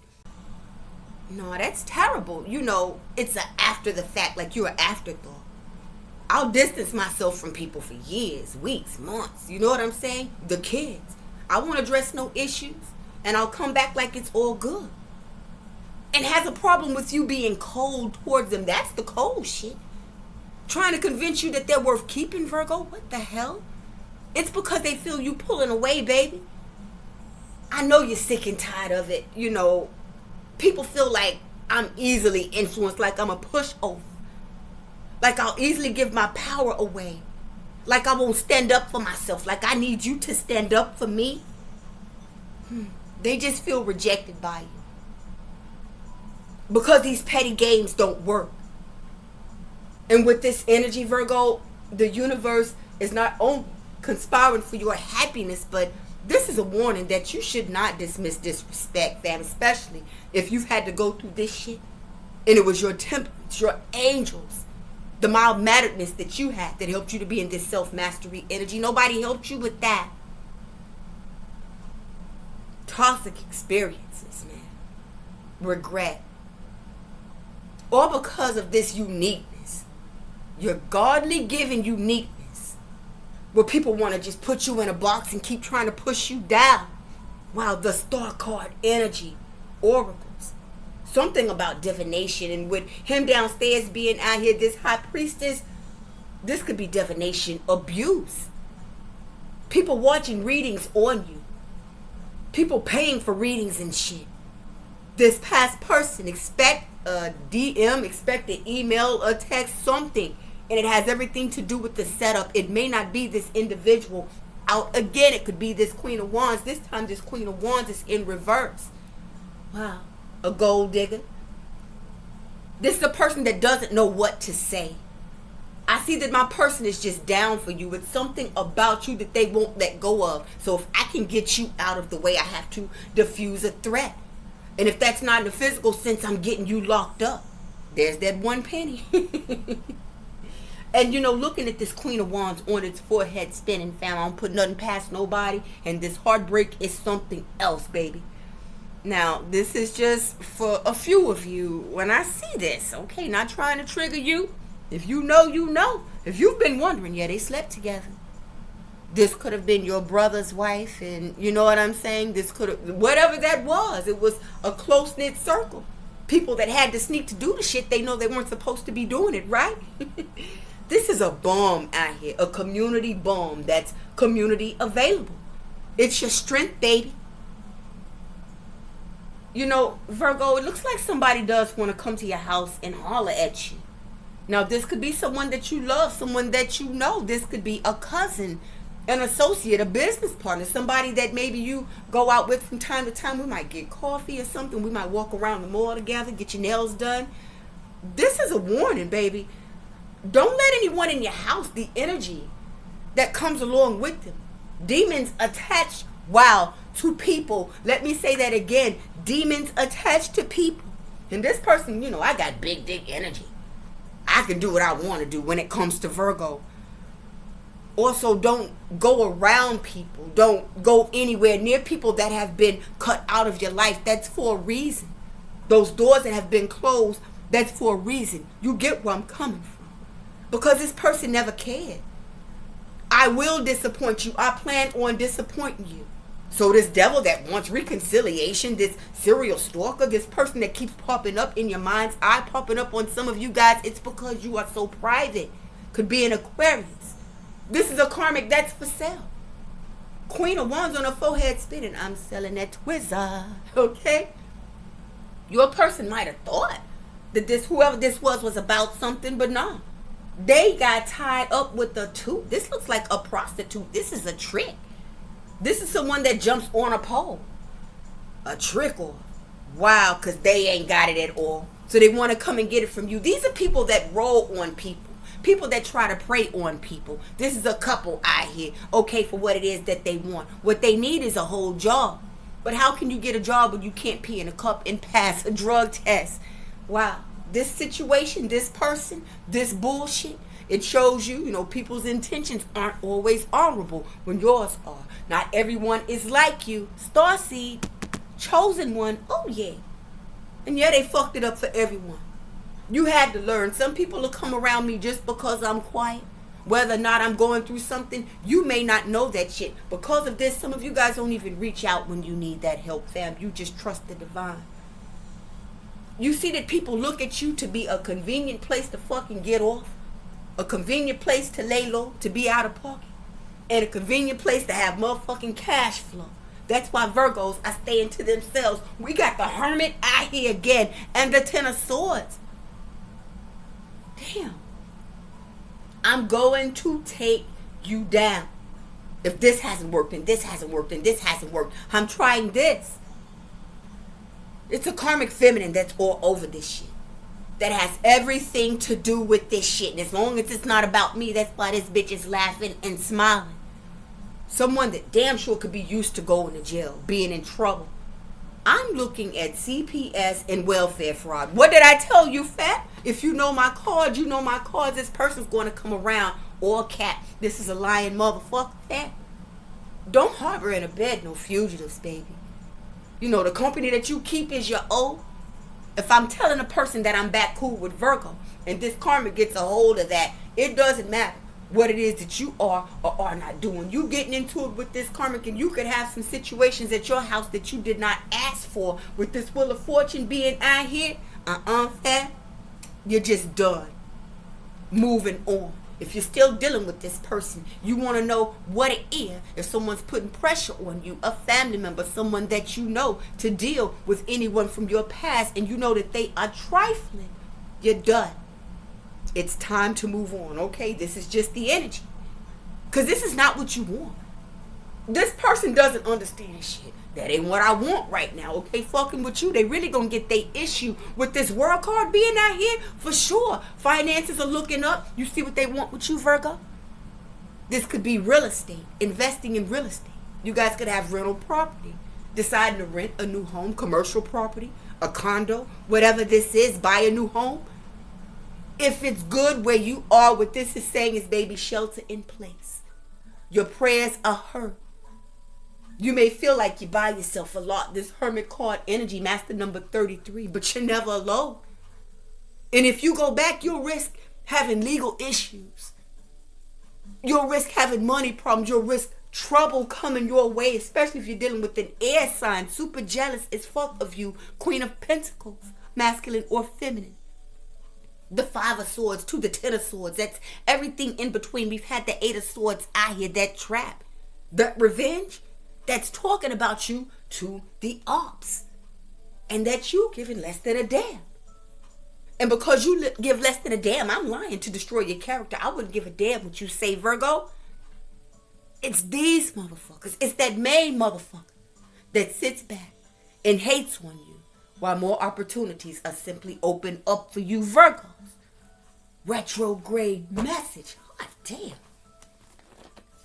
No, that's terrible. You know, it's an after the fact, like you're an afterthought. I'll distance myself from people for years, weeks, months. You know what I'm saying? The kids. I won't address no issues. And I'll come back like it's all good. And has a problem with you being cold towards them. That's the cold shit. Trying to convince you that they're worth keeping, Virgo? What the hell? It's because they feel you pulling away, baby. I know you're sick and tired of it. You know, people feel like I'm easily influenced, like I'm a pushover. Like I'll easily give my power away. Like I won't stand up for myself. Like I need you to stand up for me. They just feel rejected by you. Because these petty games don't work. And with this energy, Virgo, the universe is not only conspiring for your happiness, but this is a warning that you should not dismiss disrespect, fam. Especially if you've had to go through this shit. And it was your temperance, your angels, the mild-manneredness that you had that helped you to be in this self-mastery energy. Nobody helped you with that. Toxic experiences, man. Regret. All because of this uniqueness. Your godly given uniqueness. Where people want to just put you in a box and keep trying to push you down. Wow, the star card energy. Oracles. Something about divination. And with him downstairs being out here, this high priestess, this could be divination abuse. People watching readings on you. People paying for readings and shit. This past person, expect a DM, expect an email, a text, something. And it has everything to do with the setup. It may not be this individual. Out again, it could be this Queen of Wands. This time, this Queen of Wands is in reverse. Wow. A gold digger. This is a person that doesn't know what to say. I see that my person is just down for you. It's something about you that they won't let go of. So if I can get you out of the way, I have to diffuse a threat. And if that's not in the physical sense, I'm getting you locked up. There's that one penny. And, you know, looking at this Queen of Wands on its forehead spinning, fam, I don't put nothing past nobody. And this heartbreak is something else, baby. Now, this is just for a few of you when I see this. Okay, not trying to trigger you. If you know, you know. If you've been wondering, yeah, they slept together. This could have been your brother's wife, and you know what I'm saying? This could have, whatever that was, it was a close-knit circle. People that had to sneak to do the shit they know they weren't supposed to be doing it, right? This is a bomb out here, a community bomb that's community available. It's your strength, baby. You know, Virgo, it looks like somebody does want to come to your house and holler at you. Now, this could be someone that you love, someone that you know. This could be a cousin, an associate, a business partner, somebody that maybe you go out with from time to time. We might get coffee or something. We might walk around the mall together, get your nails done. This is a warning, baby. Don't let anyone in your house, the energy that comes along with them. Demons attached, wow, to people. Let me say that again. Demons attached to people. And this person, you know, I got big dick energy. I can do what I want to do when it comes to Virgo. Also, don't go around people. Don't go anywhere near people that have been cut out of your life. That's for a reason. Those doors that have been closed, that's for a reason. You get where I'm coming from. Because this person never cared. I will disappoint you. I plan on disappointing you. So this devil that wants reconciliation, this serial stalker, this person that keeps popping up in your mind's eye, popping up on some of you guys, it's because you are so private. Could be an Aquarius. This is a karmic that's for sale. Queen of Wands on her forehead spinning. I'm selling that Twizzler. Okay? Your person might have thought that this, whoever this was about something, but no. They got tied up with a tooth. This looks like a prostitute. This is a trick. This is someone that jumps on a pole. A trick or wow, because they ain't got it at all. So they want to come and get it from you. These are people that roll on people. People that try to prey on people. This is a couple out here. Okay, for what it is that they want. What they need is a whole job. But how can you get a job when you can't pee in a cup and pass a drug test? Wow. This situation, this person, this bullshit, it shows you, you know, people's intentions aren't always honorable when yours are. Not everyone is like you. Starseed, chosen one, oh yeah. And yeah, they fucked it up for everyone. You had to learn. Some people will come around me just because I'm quiet. Whether or not I'm going through something, you may not know that shit. Because of this, some of you guys don't even reach out when you need that help, fam. You just trust the divine. You see that people look at you to be a convenient place to fucking get off. A convenient place to lay low, to be out of pocket. And a convenient place to have motherfucking cash flow. That's why Virgos are staying to themselves. We got the Hermit out here again. And the Ten of Swords. Damn. I'm going to take you down. If this hasn't worked, and this hasn't worked, and this hasn't worked, I'm trying this. It's a karmic feminine that's all over this shit. That has everything to do with this shit. And as long as it's not about me, that's why this bitch is laughing and smiling. Someone that damn sure could be used to going to jail, being in trouble. I'm looking at CPS and welfare fraud. What did I tell you, fat? If you know my cards, you know my cards. This person's going to come around. Or cat. This is a lying motherfucker, fat. Don't harbor in a bed no fugitives, baby. You know, the company that you keep is your O. If I'm telling a person that I'm back cool with Virgo, and this karmic gets a hold of that, it doesn't matter what it is that you are or are not doing. You getting into it with this karmic, and you could have some situations at your house that you did not ask for. With this Wheel of Fortune being out here, fam, you're just done. Moving on. If you're still dealing with this person, you want to know what it is. If someone's putting pressure on you, a family member, someone that you know, to deal with anyone from your past, and you know that they are trifling, you're done. It's time to move on, okay? This is just the energy. Because this is not what you want. This person doesn't understand shit. That ain't what I want right now, okay? Fucking with you, they really gonna get their issue with this world card being out here for sure. Finances are looking up. You see what they want with you, Virgo? This could be real estate, investing in real estate. You guys could have rental property, deciding to rent a new home, commercial property, a condo, whatever this is, buy a new home. If it's good where you are, what this is saying is, baby, shelter in place. Your prayers are heard. You may feel like you're by yourself a lot. This Hermit card energy, master number 33, but you're never alone. And if you go back, you'll risk having legal issues. You'll risk having money problems. You'll risk trouble coming your way, especially if you're dealing with an air sign, super jealous as fuck of you. Queen of Pentacles, masculine or feminine. The 5 of Swords to the 10 of Swords. That's everything in between. We've had the 8 of Swords out here, that trap. That revenge. That's talking about you to the ops. And that you giving less than a damn. And because you give less than a damn, I'm lying to destroy your character. I wouldn't give a damn what you say, Virgo. It's these motherfuckers. It's that main motherfucker that sits back and hates on you while more opportunities are simply open up for you, Virgos. Retrograde message. God damn.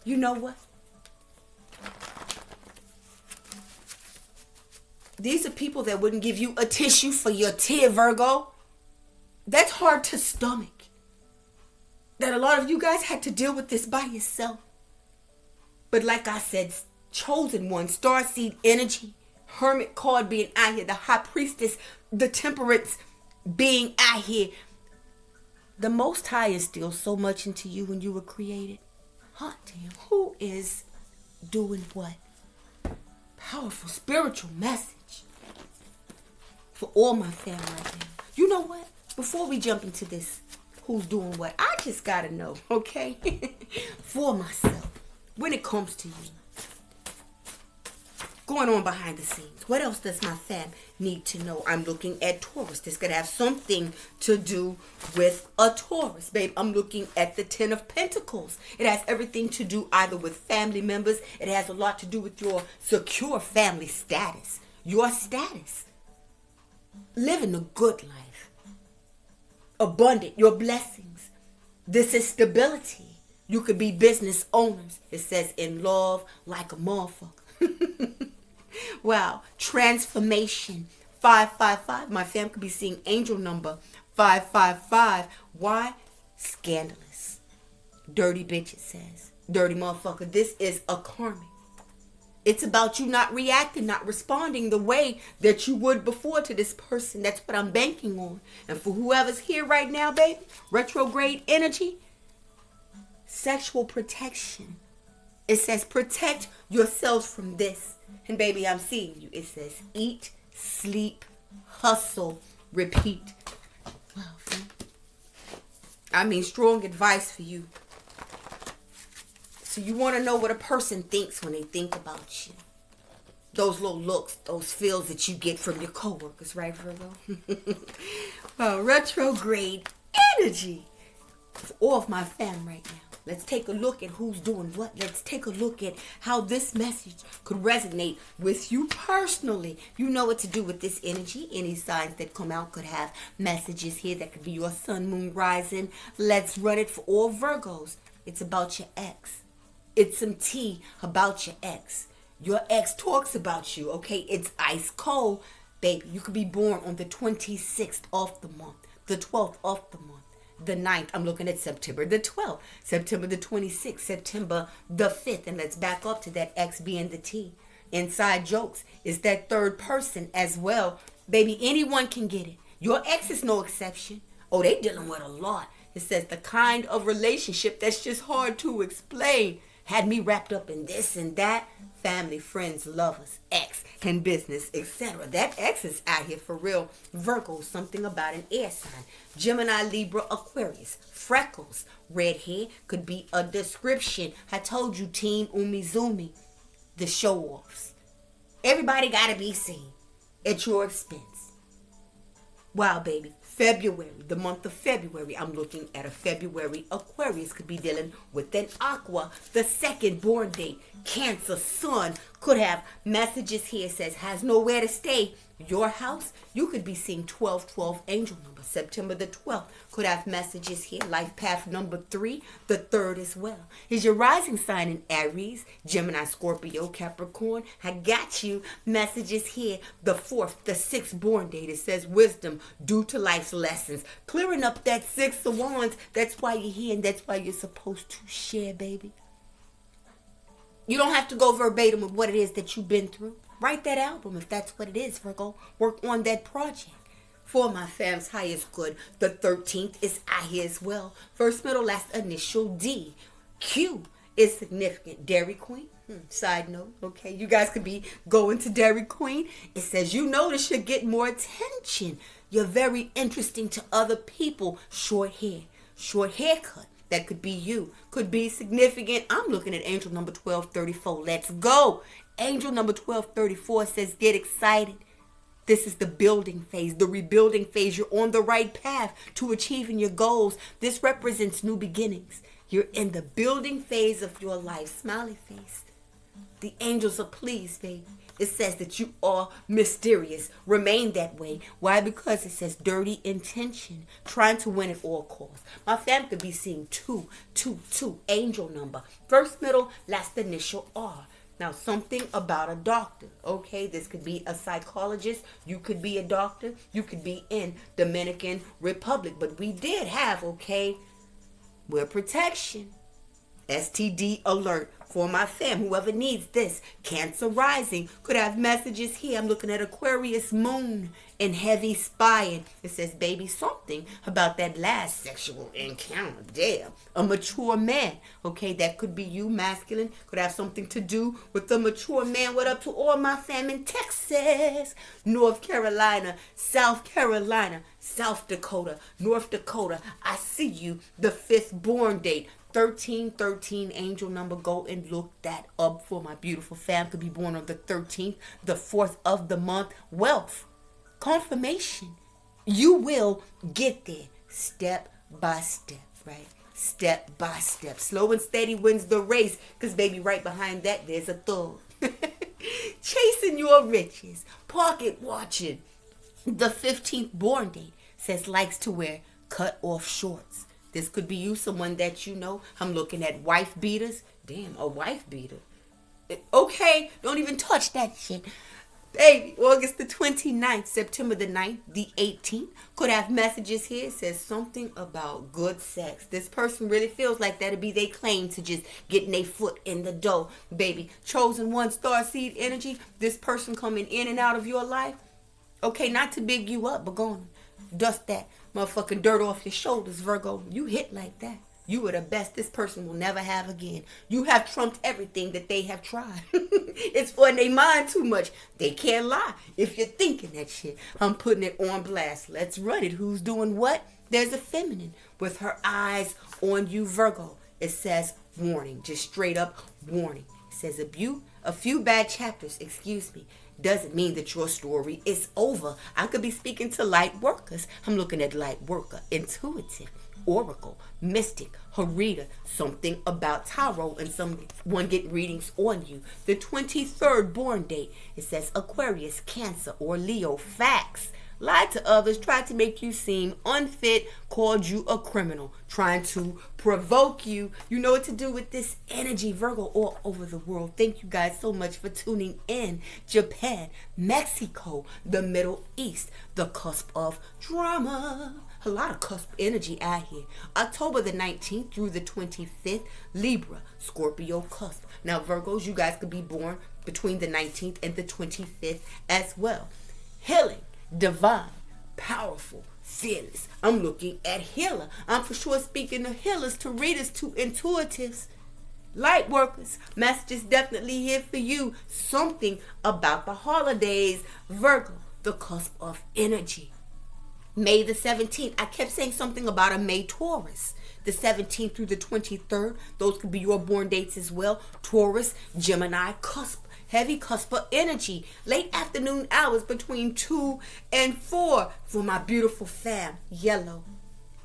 You know what? These are people that wouldn't give you a tissue for your tear, Virgo. That's hard to stomach. That a lot of you guys had to deal with this by yourself. But like I said, chosen one, starseed energy, Hermit card being out here, the High Priestess, the Temperance being out here. The Most High is still so much into you when you were created. Hot damn, who is doing what? Powerful spiritual message for all my family right now. You know what? Before we jump into this, who's doing what, I just gotta know, okay? For myself, when it comes to you, going on behind the scenes, what else does my fam need to know? I'm looking at Taurus. This could have something to do with a Taurus, babe. I'm looking at the 10 of Pentacles. It has everything to do either with family members. It has a lot to do with your secure family status, your status, living a good life, abundant, your blessings. This is stability. You could be business owners. It says in love like a motherfucker. Wow, transformation. 555. My fam could be seeing angel number 555. Why? Scandalous. Dirty bitch, it says. Dirty motherfucker. This is a karmic. It's about you not reacting, not responding the way that you would before to this person. That's what I'm banking on. And for whoever's here right now, baby, retrograde energy, sexual protection. It says protect yourselves from this. And baby, I'm seeing you. It says eat, sleep, hustle, repeat. Wow, I mean, strong advice for you. So you want to know what a person thinks when they think about you. Those little looks, those feels that you get from your coworkers, right, Virgo? Well, retrograde energy for all of my fam right now. Let's take a look at who's doing what. Let's take a look at how this message could resonate with you personally. You know what to do with this energy. Any signs that come out could have messages here that could be your sun, moon, rising. Let's run it for all Virgos. It's about your ex. It's some tea about your ex. Your ex talks about you, okay? It's ice cold. Baby, you could be born on the 26th of the month, the 12th of the month, the 9th. I'm looking at September the 12th, September the 26th, September the 5th. And let's back up to that X being the T. Inside jokes is that third person as well. Baby, anyone can get it. Your ex is no exception. Oh, they dealing with a lot. It says the kind of relationship that's just hard to explain. Had me wrapped up in this and that. Family, friends, lovers, ex, and business, etc. That ex is out here for real. Virgo, something about an air sign. Gemini, Libra, Aquarius. Freckles, red hair could be a description. I told you, Team Umizoomi. The show-offs. Everybody got to be seen at your expense. Wow, baby. February, the month of February. I'm looking at a February. Aquarius could be dealing with an aqua. The second born date. Cancer, sun could have messages here. It says has nowhere to stay. Your house, you could be seeing 1212 angel number. September the 12th could have messages here. Life path number 3, the 3rd as well. Is your rising sign in Aries, Gemini, Scorpio, Capricorn? I got you. Messages here. The 4th, the 6th born date. It says wisdom due to life's lessons. Clearing up that 6 of wands. That's why you're here and that's why you're supposed to share, baby. You don't have to go verbatim with what it is that you've been through. Write that album if that's what it is, Virgo. Work on that project. For my fam's highest good, the 13th is I here as well. First, middle, last initial D. Q is significant. Dairy Queen. Side note, okay. You guys could be going to Dairy Queen. It says you notice you're getting more attention. You're very interesting to other people. Short hair. Short haircut. That could be you. Could be significant. I'm looking at angel number 1234. Let's go. Angel number 1234 says get excited. This is the building phase, the rebuilding phase. You're on the right path to achieving your goals. This represents new beginnings. You're in the building phase of your life. Smiley face. The angels are pleased, baby. It says that you are mysterious. Remain that way. Why? Because it says dirty intention. Trying to win at all costs. My family could be seeing 222. Angel number. First, middle, last initial R. Now, something about a doctor, okay? This could be a psychologist. You could be a doctor. You could be in Dominican Republic. But we did have, okay, we're protection. STD alert for my fam. Whoever needs this. Cancer rising. Could have messages here. I'm looking at Aquarius moon and heavy spying. It says, baby, something about that last sexual encounter. Damn. A mature man. Okay, that could be you, masculine. Could have something to do with the mature man. What up to all my fam in Texas, North Carolina, South Carolina, South Dakota, North Dakota. I see you. The 5th born date. 1313 angel number. Go and look that up for my beautiful fam. Could be born on the 13th, the 4th of the month. Wealth, confirmation. You will get there step by step, right? Step by step. Slow and steady wins the race. Because, baby, right behind that, there's a thug. Chasing your riches. Pocket watching. The 15th born date says likes to wear cut off shorts. This could be you, someone that you know. I'm looking at wife beaters. Damn, a wife beater. Okay, don't even touch that shit. Baby, August the 29th, September the 9th, the 18th. Could have messages here. It says something about good sex. This person really feels like that'd be their claim to just getting their foot in the door. Baby, chosen one, star seed energy. This person coming in and out of your life. Okay, not to big you up, but go on. Dust that motherfucking dirt off your shoulders, Virgo. You hit like that. You are the best this person will never have again. You have trumped everything that they have tried. It's on their mind too much. They can't lie. If you're thinking that shit, I'm putting it on blast. Let's run it. Who's doing what? There's a feminine with her eyes on you, Virgo. It says warning. Just straight up warning. It says a few bad chapters, doesn't mean that your story is over. I could be speaking to light workers. I'm looking at light worker, intuitive, oracle, mystic, harita, something about tarot, and someone get readings on you. The 23rd born date, it says Aquarius, Cancer, or Leo. Facts. lied to others, tried to make you seem unfit, called you a criminal, trying to provoke you. You know what to do with this energy, Virgo, all over the world. Thank you guys so much for tuning in. Japan, Mexico, the Middle East, the cusp of drama. A lot of cusp energy out here. October the 19th through the 25th, Libra, Scorpio cusp. Now, Virgos, you guys could be born between the 19th and the 25th as well. Healing, divine, powerful, fearless. I'm looking at healer. I'm for sure speaking to healers, to readers, to intuitives, light workers. Messages definitely here for you. Something about the holidays. Virgo, the cusp of energy. May the 17th. I kept saying something about a May Taurus. The 17th through the 23rd. Those could be your born dates as well. Taurus, Gemini, cusp. Heavy cusp of energy. Late afternoon hours between 2 and 4. For my beautiful fam. Yellow.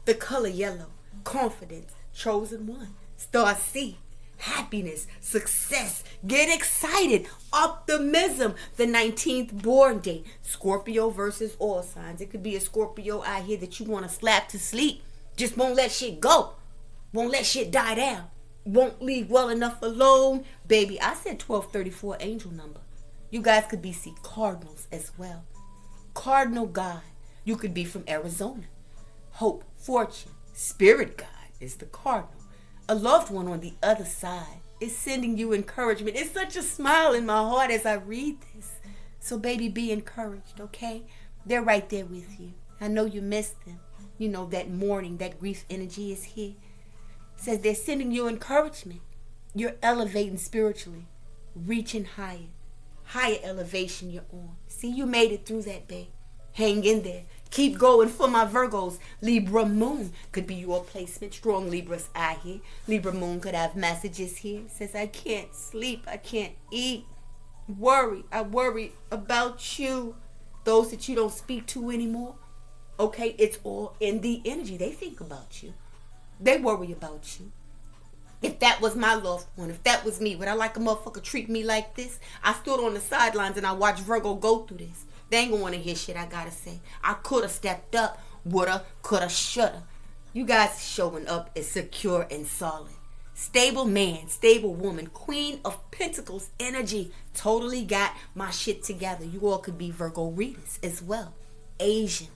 The color yellow. Confidence. Chosen one. Star C. Happiness, success, get excited, optimism. The 19th born date. Scorpio versus all signs. It could be a Scorpio out here that you want to slap to sleep. Just won't let shit go. Won't let shit die down. Won't leave well enough alone. Baby, I said 1234 angel number. You guys could be Cardinals as well. Cardinal God. You could be from Arizona. Hope, fortune, spirit guide is the Cardinal. A loved one on the other side is sending you encouragement. It's such a smile in my heart as I read this. So baby, be encouraged, okay? They're right there with you. I know you missed them. You know, that mourning, that grief energy is here. It says they're sending you encouragement. You're elevating spiritually, reaching higher. Higher elevation you're on. See, you made it through that, babe. Hang in there. Keep going for my Virgos. Libra moon could be your placement. Strong Libras out here. Libra moon could have messages here. It says, I can't sleep. I can't eat. I worry about you. Those that you don't speak to anymore. Okay, it's all in the energy. They think about you. They worry about you. If that was my loved one, if that was me, would I like a motherfucker treat me like this? I stood on the sidelines and I watched Virgo go through this. They ain't gonna want to hear shit I gotta say. I coulda stepped up, woulda, coulda, shoulda. You guys showing up as secure and solid. Stable man, stable woman, Queen of Pentacles energy. Totally got my shit together. You all could be Virgo readers as well. Asian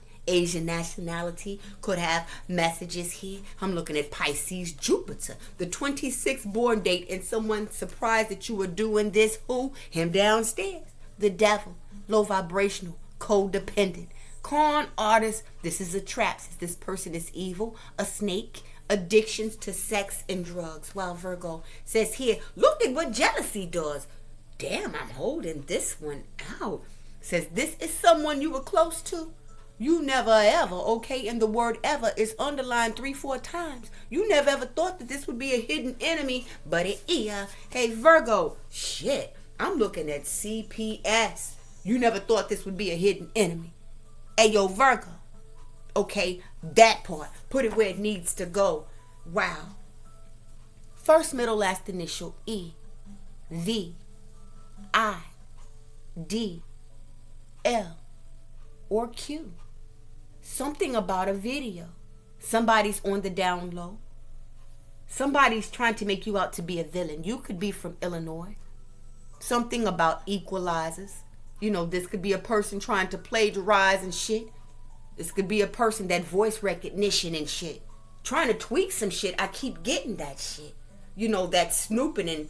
nationality could have messages here. I'm looking at Pisces, Jupiter, the 26th born date, and someone surprised that you were doing this. Who? Him downstairs. The devil. Low vibrational, codependent, con artist. This is a trap. Since this person is evil, a snake, addictions to sex and drugs. While Virgo says here, look at what jealousy does. Damn, I'm holding this one out. Says this is someone you were close to. You never ever, okay, and the word ever is underlined 3-4 times. You never ever thought that this would be a hidden enemy, but it is. Hey, Virgo, shit, I'm looking at CPS. You never thought this would be a hidden enemy. Hey, yo, Virgo. Okay, that part. Put it where it needs to go. Wow. First, middle, last initial, E, V, I, D, L, or Q. Something about a video. Somebody's on the down low. Somebody's trying to make you out to be a villain. You could be from Illinois. Something about equalizers. You know, this could be a person trying to plagiarize and shit. This could be a person that voice recognition and shit. Trying to tweak some shit. I keep getting that shit. You know, that snooping and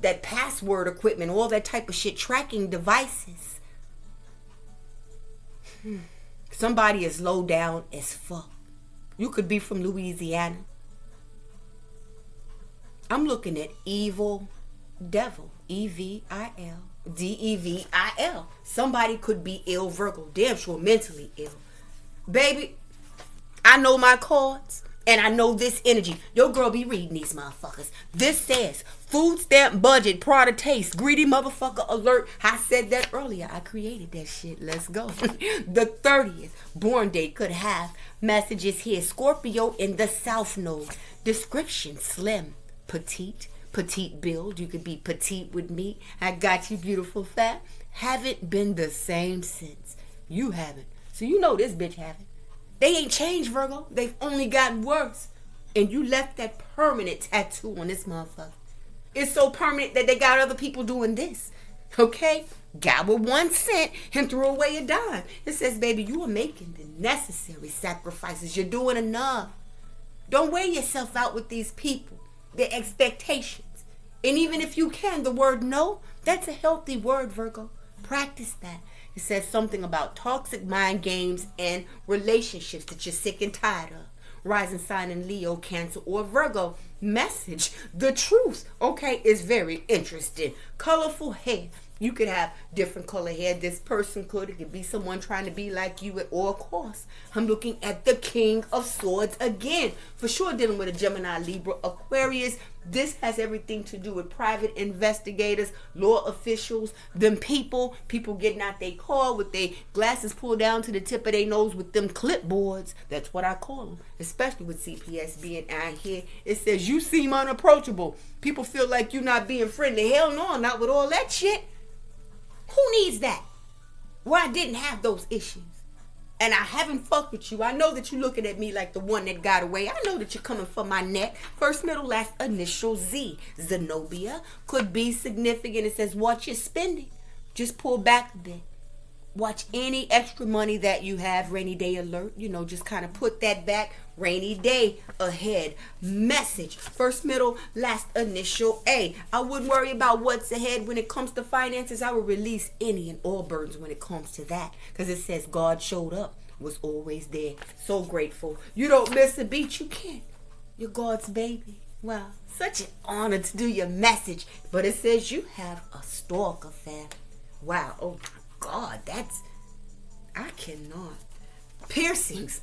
that password equipment, all that type of shit. Tracking devices. Somebody is low down as fuck. You could be from Louisiana. I'm looking at evil devil. E-V-I-L. D-E-V-I-L. Somebody could be ill, Virgo. Damn sure mentally ill. Baby, I know my cards. And I know this energy. Your girl be reading these motherfuckers. This says, food stamp budget, Prada taste, greedy motherfucker alert. I said that earlier. I created that shit. Let's go. The 30th born date could have messages here. Scorpio in the South Node. Description, slim, petite build. You could be petite with me. I got you, beautiful fat. Haven't been the same since. You haven't. So you know this bitch haven't. They ain't changed, Virgo. They've only gotten worse. And you left that permanent tattoo on this motherfucker. It's so permanent that they got other people doing this. Okay? Got with 1 cent and threw away a dime. It says, baby, you are making the necessary sacrifices. You're doing enough. Don't wear yourself out with these people. Their expectations. And even if you can, the word no, that's a healthy word, Virgo. Practice that. It says something about toxic mind games and relationships that you're sick and tired of. Rising sign in Leo, Cancer, or Virgo. Message, the truth, okay, is very interesting. Colorful hair. You could have different color hair. This person could. It could be someone trying to be like you at all costs. I'm looking at the King of Swords again. For sure dealing with a Gemini, Libra, Aquarius. This has everything to do with private investigators, law officials, them people getting out their car with their glasses pulled down to the tip of their nose with them clipboards. That's what I call them, especially with CPS being out here. It says, you seem unapproachable. People feel like you're not being friendly. Hell no, not with all that shit. Who needs that? Well, I didn't have those issues. And I haven't fucked with you. I know that you're looking at me like the one that got away. I know that you're coming for my neck. First, middle, last, initial Z. Zenobia could be significant. It says, watch your spending. Just pull back a bit. Watch any extra money that you have. Rainy day alert. You know, just kind of put that back. Rainy day ahead. Message. First, middle, last, initial A. I wouldn't worry about what's ahead when it comes to finances. I would release any and all burdens when it comes to that. Because it says God showed up. Was always there. So grateful. You don't miss a beat. You can't. You're God's baby. Wow. Such an honor to do your message. But it says you have a stalker, fam. Wow. Oh, God. I cannot. Piercings.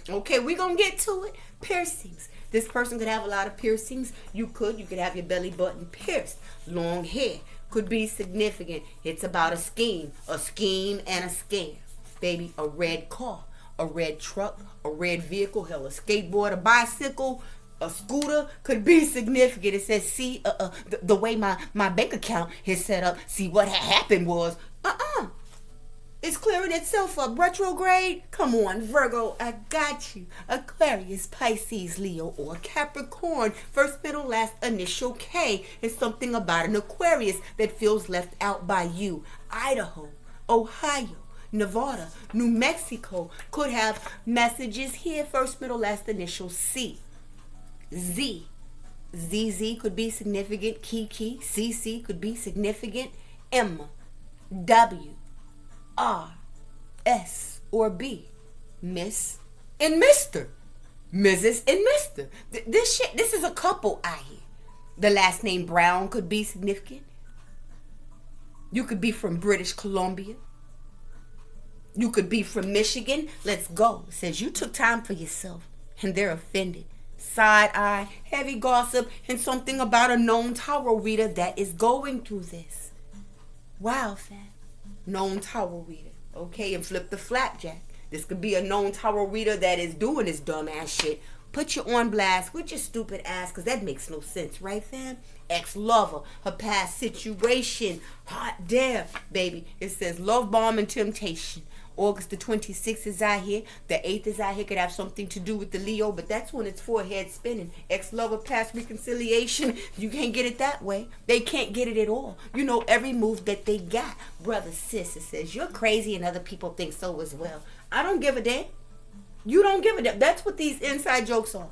Okay, we're going to get to it. Piercings. This person could have a lot of piercings. You could have your belly button pierced. Long hair could be significant. It's about a scheme and a scam. Baby, a red car, a red truck, a red vehicle, hell, a skateboard, a bicycle, a scooter could be significant. It says, see, the way my bank account is set up, see what happened was, it's clearing itself up. Retrograde? Come on, Virgo, I got you. Aquarius, Pisces, Leo, or Capricorn. First, middle, last, initial K is something about an Aquarius that feels left out by you. Idaho, Ohio, Nevada, New Mexico could have messages here. First, middle, last, initial C. Z. ZZ could be significant. Kiki. CC could be significant. M. W. R, S, or B. Miss and Mr. Mrs. and Mr. This is a couple out here. The last name Brown could be significant. You could be from British Columbia. You could be from Michigan. Let's go. It says you took time for yourself and they're offended. Side eye, heavy gossip, and something about a known tarot reader that is going through this. Wow, fam. Known tarot reader. Okay, and flip the flapjack. This could be a known tarot reader that is doing this dumbass shit. Put you on blast with your stupid ass, because that makes no sense, right, fam? Ex-lover, her past situation, hot damn, baby. It says love bomb and temptation. August the 26th is out here. The 8th is out here. Could have something to do with the Leo, but that's when it's forehead spinning. Ex-lover, past reconciliation. You can't get it that way. They can't get it at all. You know every move that they got. Brother, sis, it says you're crazy and other people think so as well. I don't give a damn. You don't give a damn. That's what these inside jokes are.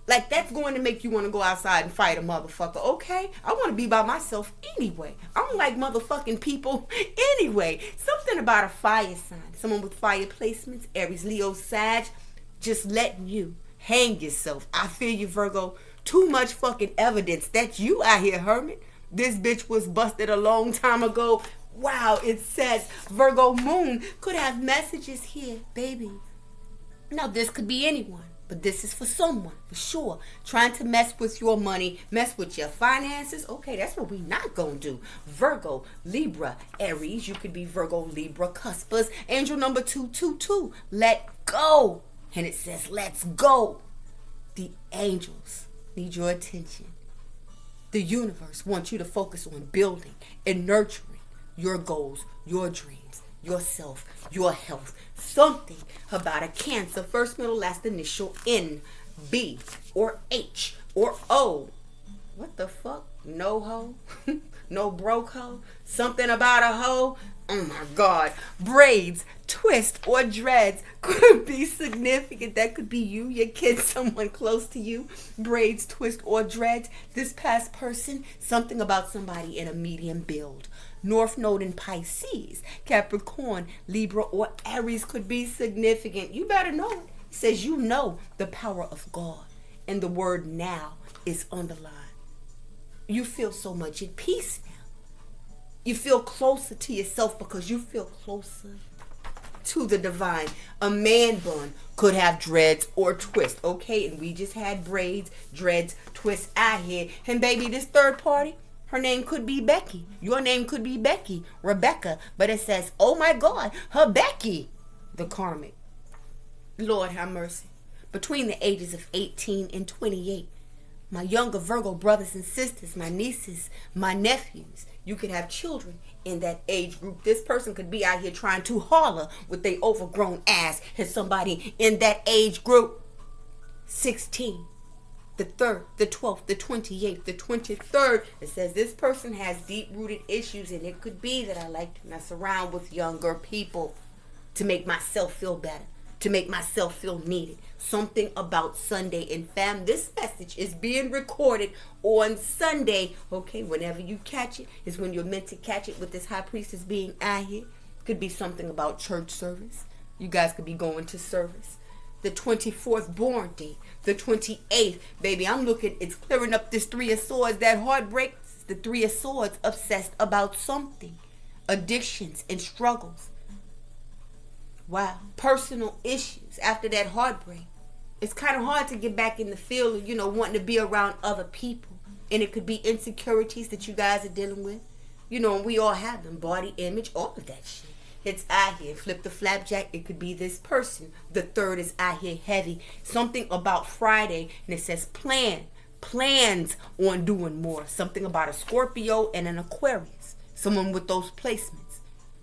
Like, that's going to make you want to go outside and fight a motherfucker. Okay? I want to be by myself anyway. I don't like motherfucking people anyway. Something about a fire sign. Someone with fire placements. Aries, Leo, Sag. Just letting you hang yourself. I feel you, Virgo. Too much fucking evidence that you out here, hermit. This bitch was busted a long time ago. Wow, it says Virgo moon could have messages here, baby. Now, this could be anyone. But this is for someone, for sure. Trying to mess with your money, mess with your finances. Okay, that's what we not going to do. Virgo, Libra, Aries. You could be Virgo, Libra, Cuspers. Angel number 222. Let go. And it says, let's go. The angels need your attention. The universe wants you to focus on building and nurturing your goals, your dreams, yourself, your health. Something about a Cancer, first, middle, last initial, N, B, or H, or O. What the fuck? No hoe? No broke hoe? Something about a hoe? Oh my God. Braids, twist, or dreads could be significant. That could be you, your kid, someone close to you. Braids, twist, or dreads. This past person, something about somebody in a medium build. North Node in Pisces, Capricorn, Libra, or Aries could be significant. You better know it. It says you know the power of God. And the word now is underlined. You feel so much at peace now. You feel closer to yourself because you feel closer to the divine. A man bun could have dreads or twist, okay? And we just had braids, dreads, twists out here. And baby, this third party, her name could be Becky. Your name could be Becky, Rebecca. But it says, oh my God, her Becky. The Karmic. Lord have mercy. Between the ages of 18 and 28, my younger Virgo brothers and sisters, my nieces, my nephews, you could have children in that age group. This person could be out here trying to holler with their overgrown ass at somebody in that age group. 16, the 3rd, the 12th, the 28th, the 23rd. It says this person has deep-rooted issues, and it could be that I like to mess around with younger people to make myself feel better, to make myself feel needed. Something about Sunday. And fam, this message is being recorded on Sunday. Okay, whenever you catch it is when you're meant to catch it, with this high priestess being out here. Could be something about church service. You guys could be going to service. The 24th born date. The 28th. Baby, I'm looking, it's clearing up this 3 of Swords. That heartbreak, the 3 of Swords, obsessed about something. Addictions and struggles. Wow. Personal issues after that heartbreak. It's kind of hard to get back in the field of, wanting to be around other people. And it could be insecurities that you guys are dealing with. And we all have them. Body image, all of that shit. It's out here. Flip the flapjack. It could be this person. The 3rd is out here heavy. Something about Friday. And it says plans on doing more. Something about a Scorpio and an Aquarius. Someone with those placements.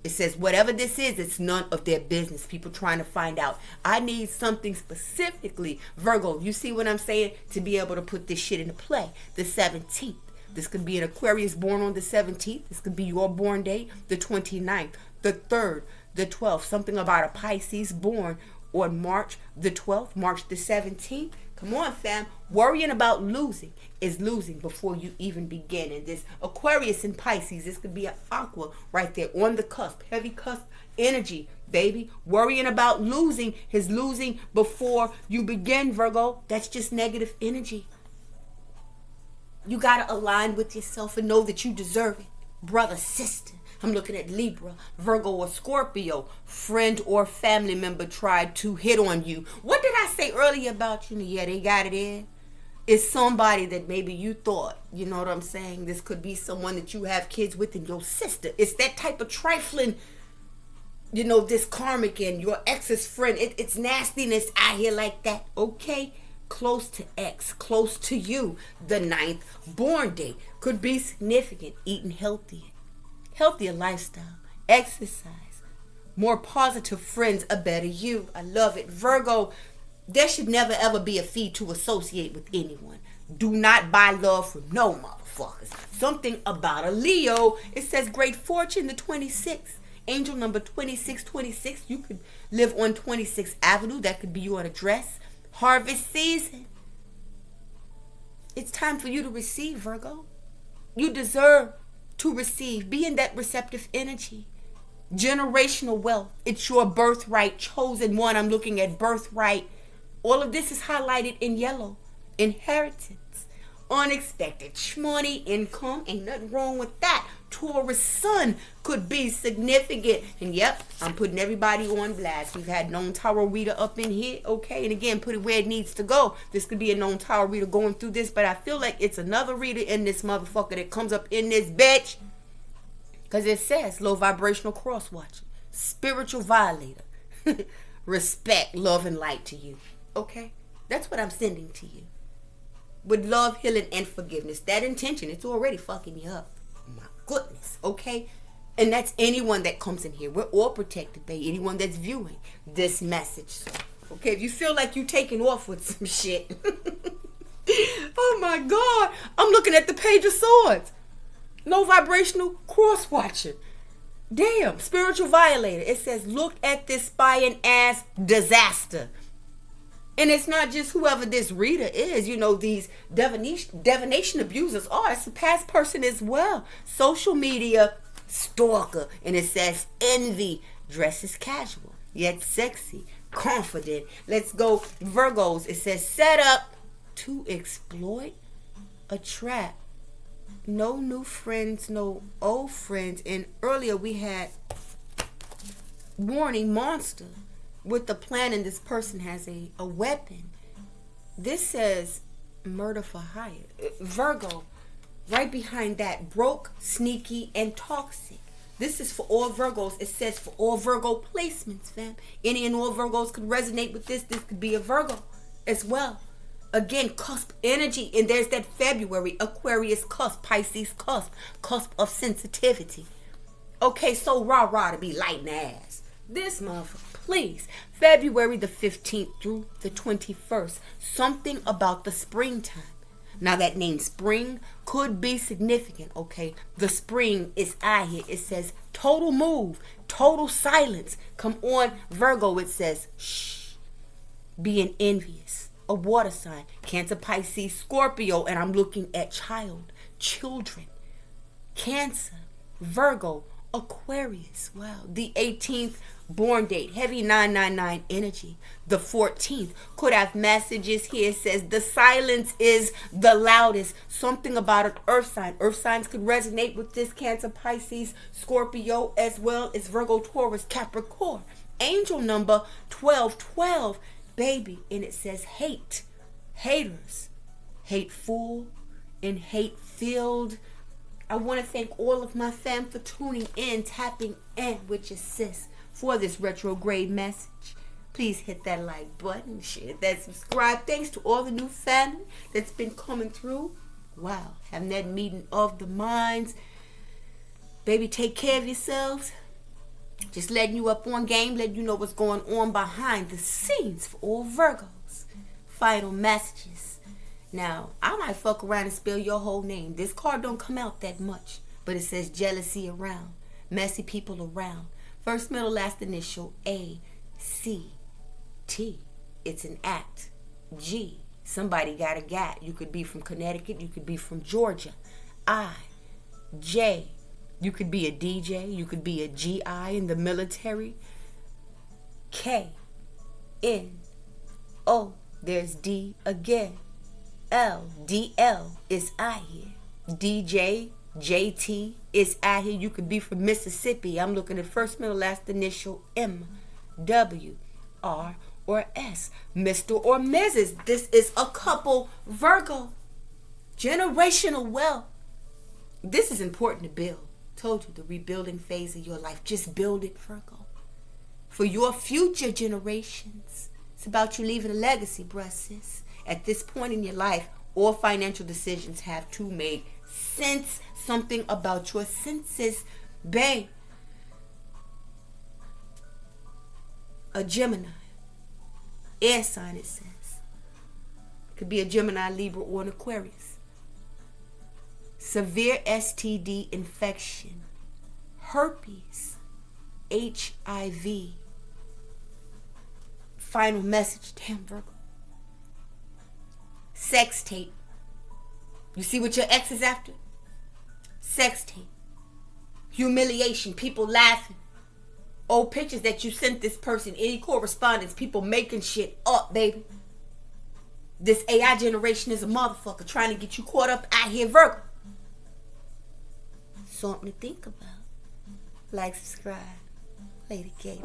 It says whatever this is, it's none of their business. People trying to find out. I need something specifically. Virgo, you see what I'm saying? To be able to put this shit into play. The 17th. This could be an Aquarius born on the 17th. This could be your born date. The 29th. The 3rd. The 12th. Something about a Pisces born on March the 12th. March the 17th. Come on, fam. Worrying about losing is losing before you even begin. And this Aquarius and Pisces, this could be an aqua right there on the cusp. Heavy cusp energy, baby. Worrying about losing is losing before you begin, Virgo. That's just negative energy. You got to align with yourself and know that you deserve it. Brother, sister. I'm looking at Libra, Virgo, or Scorpio. Friend or family member tried to hit on you. What did I say earlier about you? Yeah, they got it in. It's somebody that maybe you thought, you know what I'm saying? This could be someone that you have kids with and your sister. It's that type of trifling, this karmic and your ex's friend. It's nastiness out here like that, okay? Close to X, close to you. The 9th born date could be significant. Eating healthier lifestyle, exercise, more positive friends, a better you. I love it. Virgo, there should never ever be a fee to associate with anyone. Do not buy love from no motherfuckers. Something about a Leo. It says great fortune, the 26th. Angel number 2626. You could live on 26th Avenue. That could be your address. Harvest season. It's time for you to receive, Virgo. You deserve to receive. Be in that receptive energy. Generational wealth. It's your birthright. Chosen one. I'm looking at birthright. All of this is highlighted in yellow. Inheritance. Unexpected money, income. Ain't nothing wrong with that. Taurus sun could be significant. And yep, I'm putting everybody on blast. We've had known tarot reader up in here. Okay, and again, put it where it needs to go. This could be a known tarot reader going through this, but I feel like it's another reader in this motherfucker that comes up in this bitch. Because it says low vibrational cross watcher. Spiritual violator. Respect, love, and light to you. Okay? That's what I'm sending to you. With love, healing, and forgiveness. That intention, it's already fucking you up. My goodness. Okay? And that's anyone that comes in here. We're all protected by anyone that's viewing this message. Okay, if you feel like you're taking off with some shit. Oh my God. I'm looking at the Page of Swords. No vibrational cross watching. Damn, spiritual violator. It says, look at this spying ass disaster. And it's not just whoever this reader is. You know, these divination abusers are. It's a past person as well. Social media stalker. And it says envy. Dresses casual, yet sexy, confident. Let's go Virgos. It says set up to exploit a trap. No new friends, no old friends. And earlier we had warning monster with the plan, and this person has a weapon. This says murder for hire. Virgo, right behind that, broke, sneaky, and toxic. This is for all Virgos. It says for all Virgo placements, fam. Any and all Virgos could resonate with this. This could be a Virgo as well. Again, cusp energy. And there's that February, Aquarius cusp, Pisces cusp of sensitivity. Okay, so rah-rah to be lighting ass. This motherfucker, please. February the 15th through the 21st. Something about the springtime. Now that name spring could be significant, okay? The spring is out here. It says total move, total silence. Come on, Virgo, it says shh. Being envious. A water sign. Cancer, Pisces, Scorpio. And I'm looking at children. Cancer, Virgo, Aquarius. Wow. The 18th born date. Heavy 999 energy. The 14th could have messages here. It says the silence is the loudest. Something about an earth sign. Earth signs could resonate with this. Cancer, Pisces, Scorpio, as well as Virgo, Taurus, Capricorn. Angel number 1212. Baby. And it says hate. Haters. Hateful and hate-filled. I want to thank all of my fam for tuning in, tapping in with your sis for this retrograde message. Please hit that like button, share that subscribe. Thanks to all the new family that's been coming through. Wow, having that meeting of the minds. Baby, take care of yourselves. Just letting you up on game, letting you know what's going on behind the scenes for all Virgos. Final messages. Now, I might fuck around and spell your whole name. This card don't come out that much, but it says jealousy around, messy people around. First, middle, last initial, A, C, T. It's an act. G. Somebody got a gat. You could be from Connecticut. You could be from Georgia. I, J. You could be a DJ. You could be a GI in the military. K, N, O. There's D again. L, DL is I here. DJ, JT is out here. You could be from Mississippi. I'm looking at first, middle, last initial, M, W, R, or S. Mr. or Mrs. This is a couple, Virgo. Generational wealth. This is important to build. Told you, the rebuilding phase of your life. Just build it, Virgo. For your future generations. It's about you leaving a legacy, bruh, sis. At this point in your life, all financial decisions have to make sense. Something about your senses, babe. A Gemini. Air sign, it says. It could be a Gemini, Libra, or an Aquarius. Severe STD infection. Herpes. HIV. Final message. Damn, Virgo. Sex tape. You see what your ex is after? Sex tape. Humiliation. People laughing. Old pictures that you sent this person. Any correspondence. People making shit up, baby. This AI generation is a motherfucker trying to get you caught up out here, Virgo. Something to think about. Like, subscribe. Lady Gator.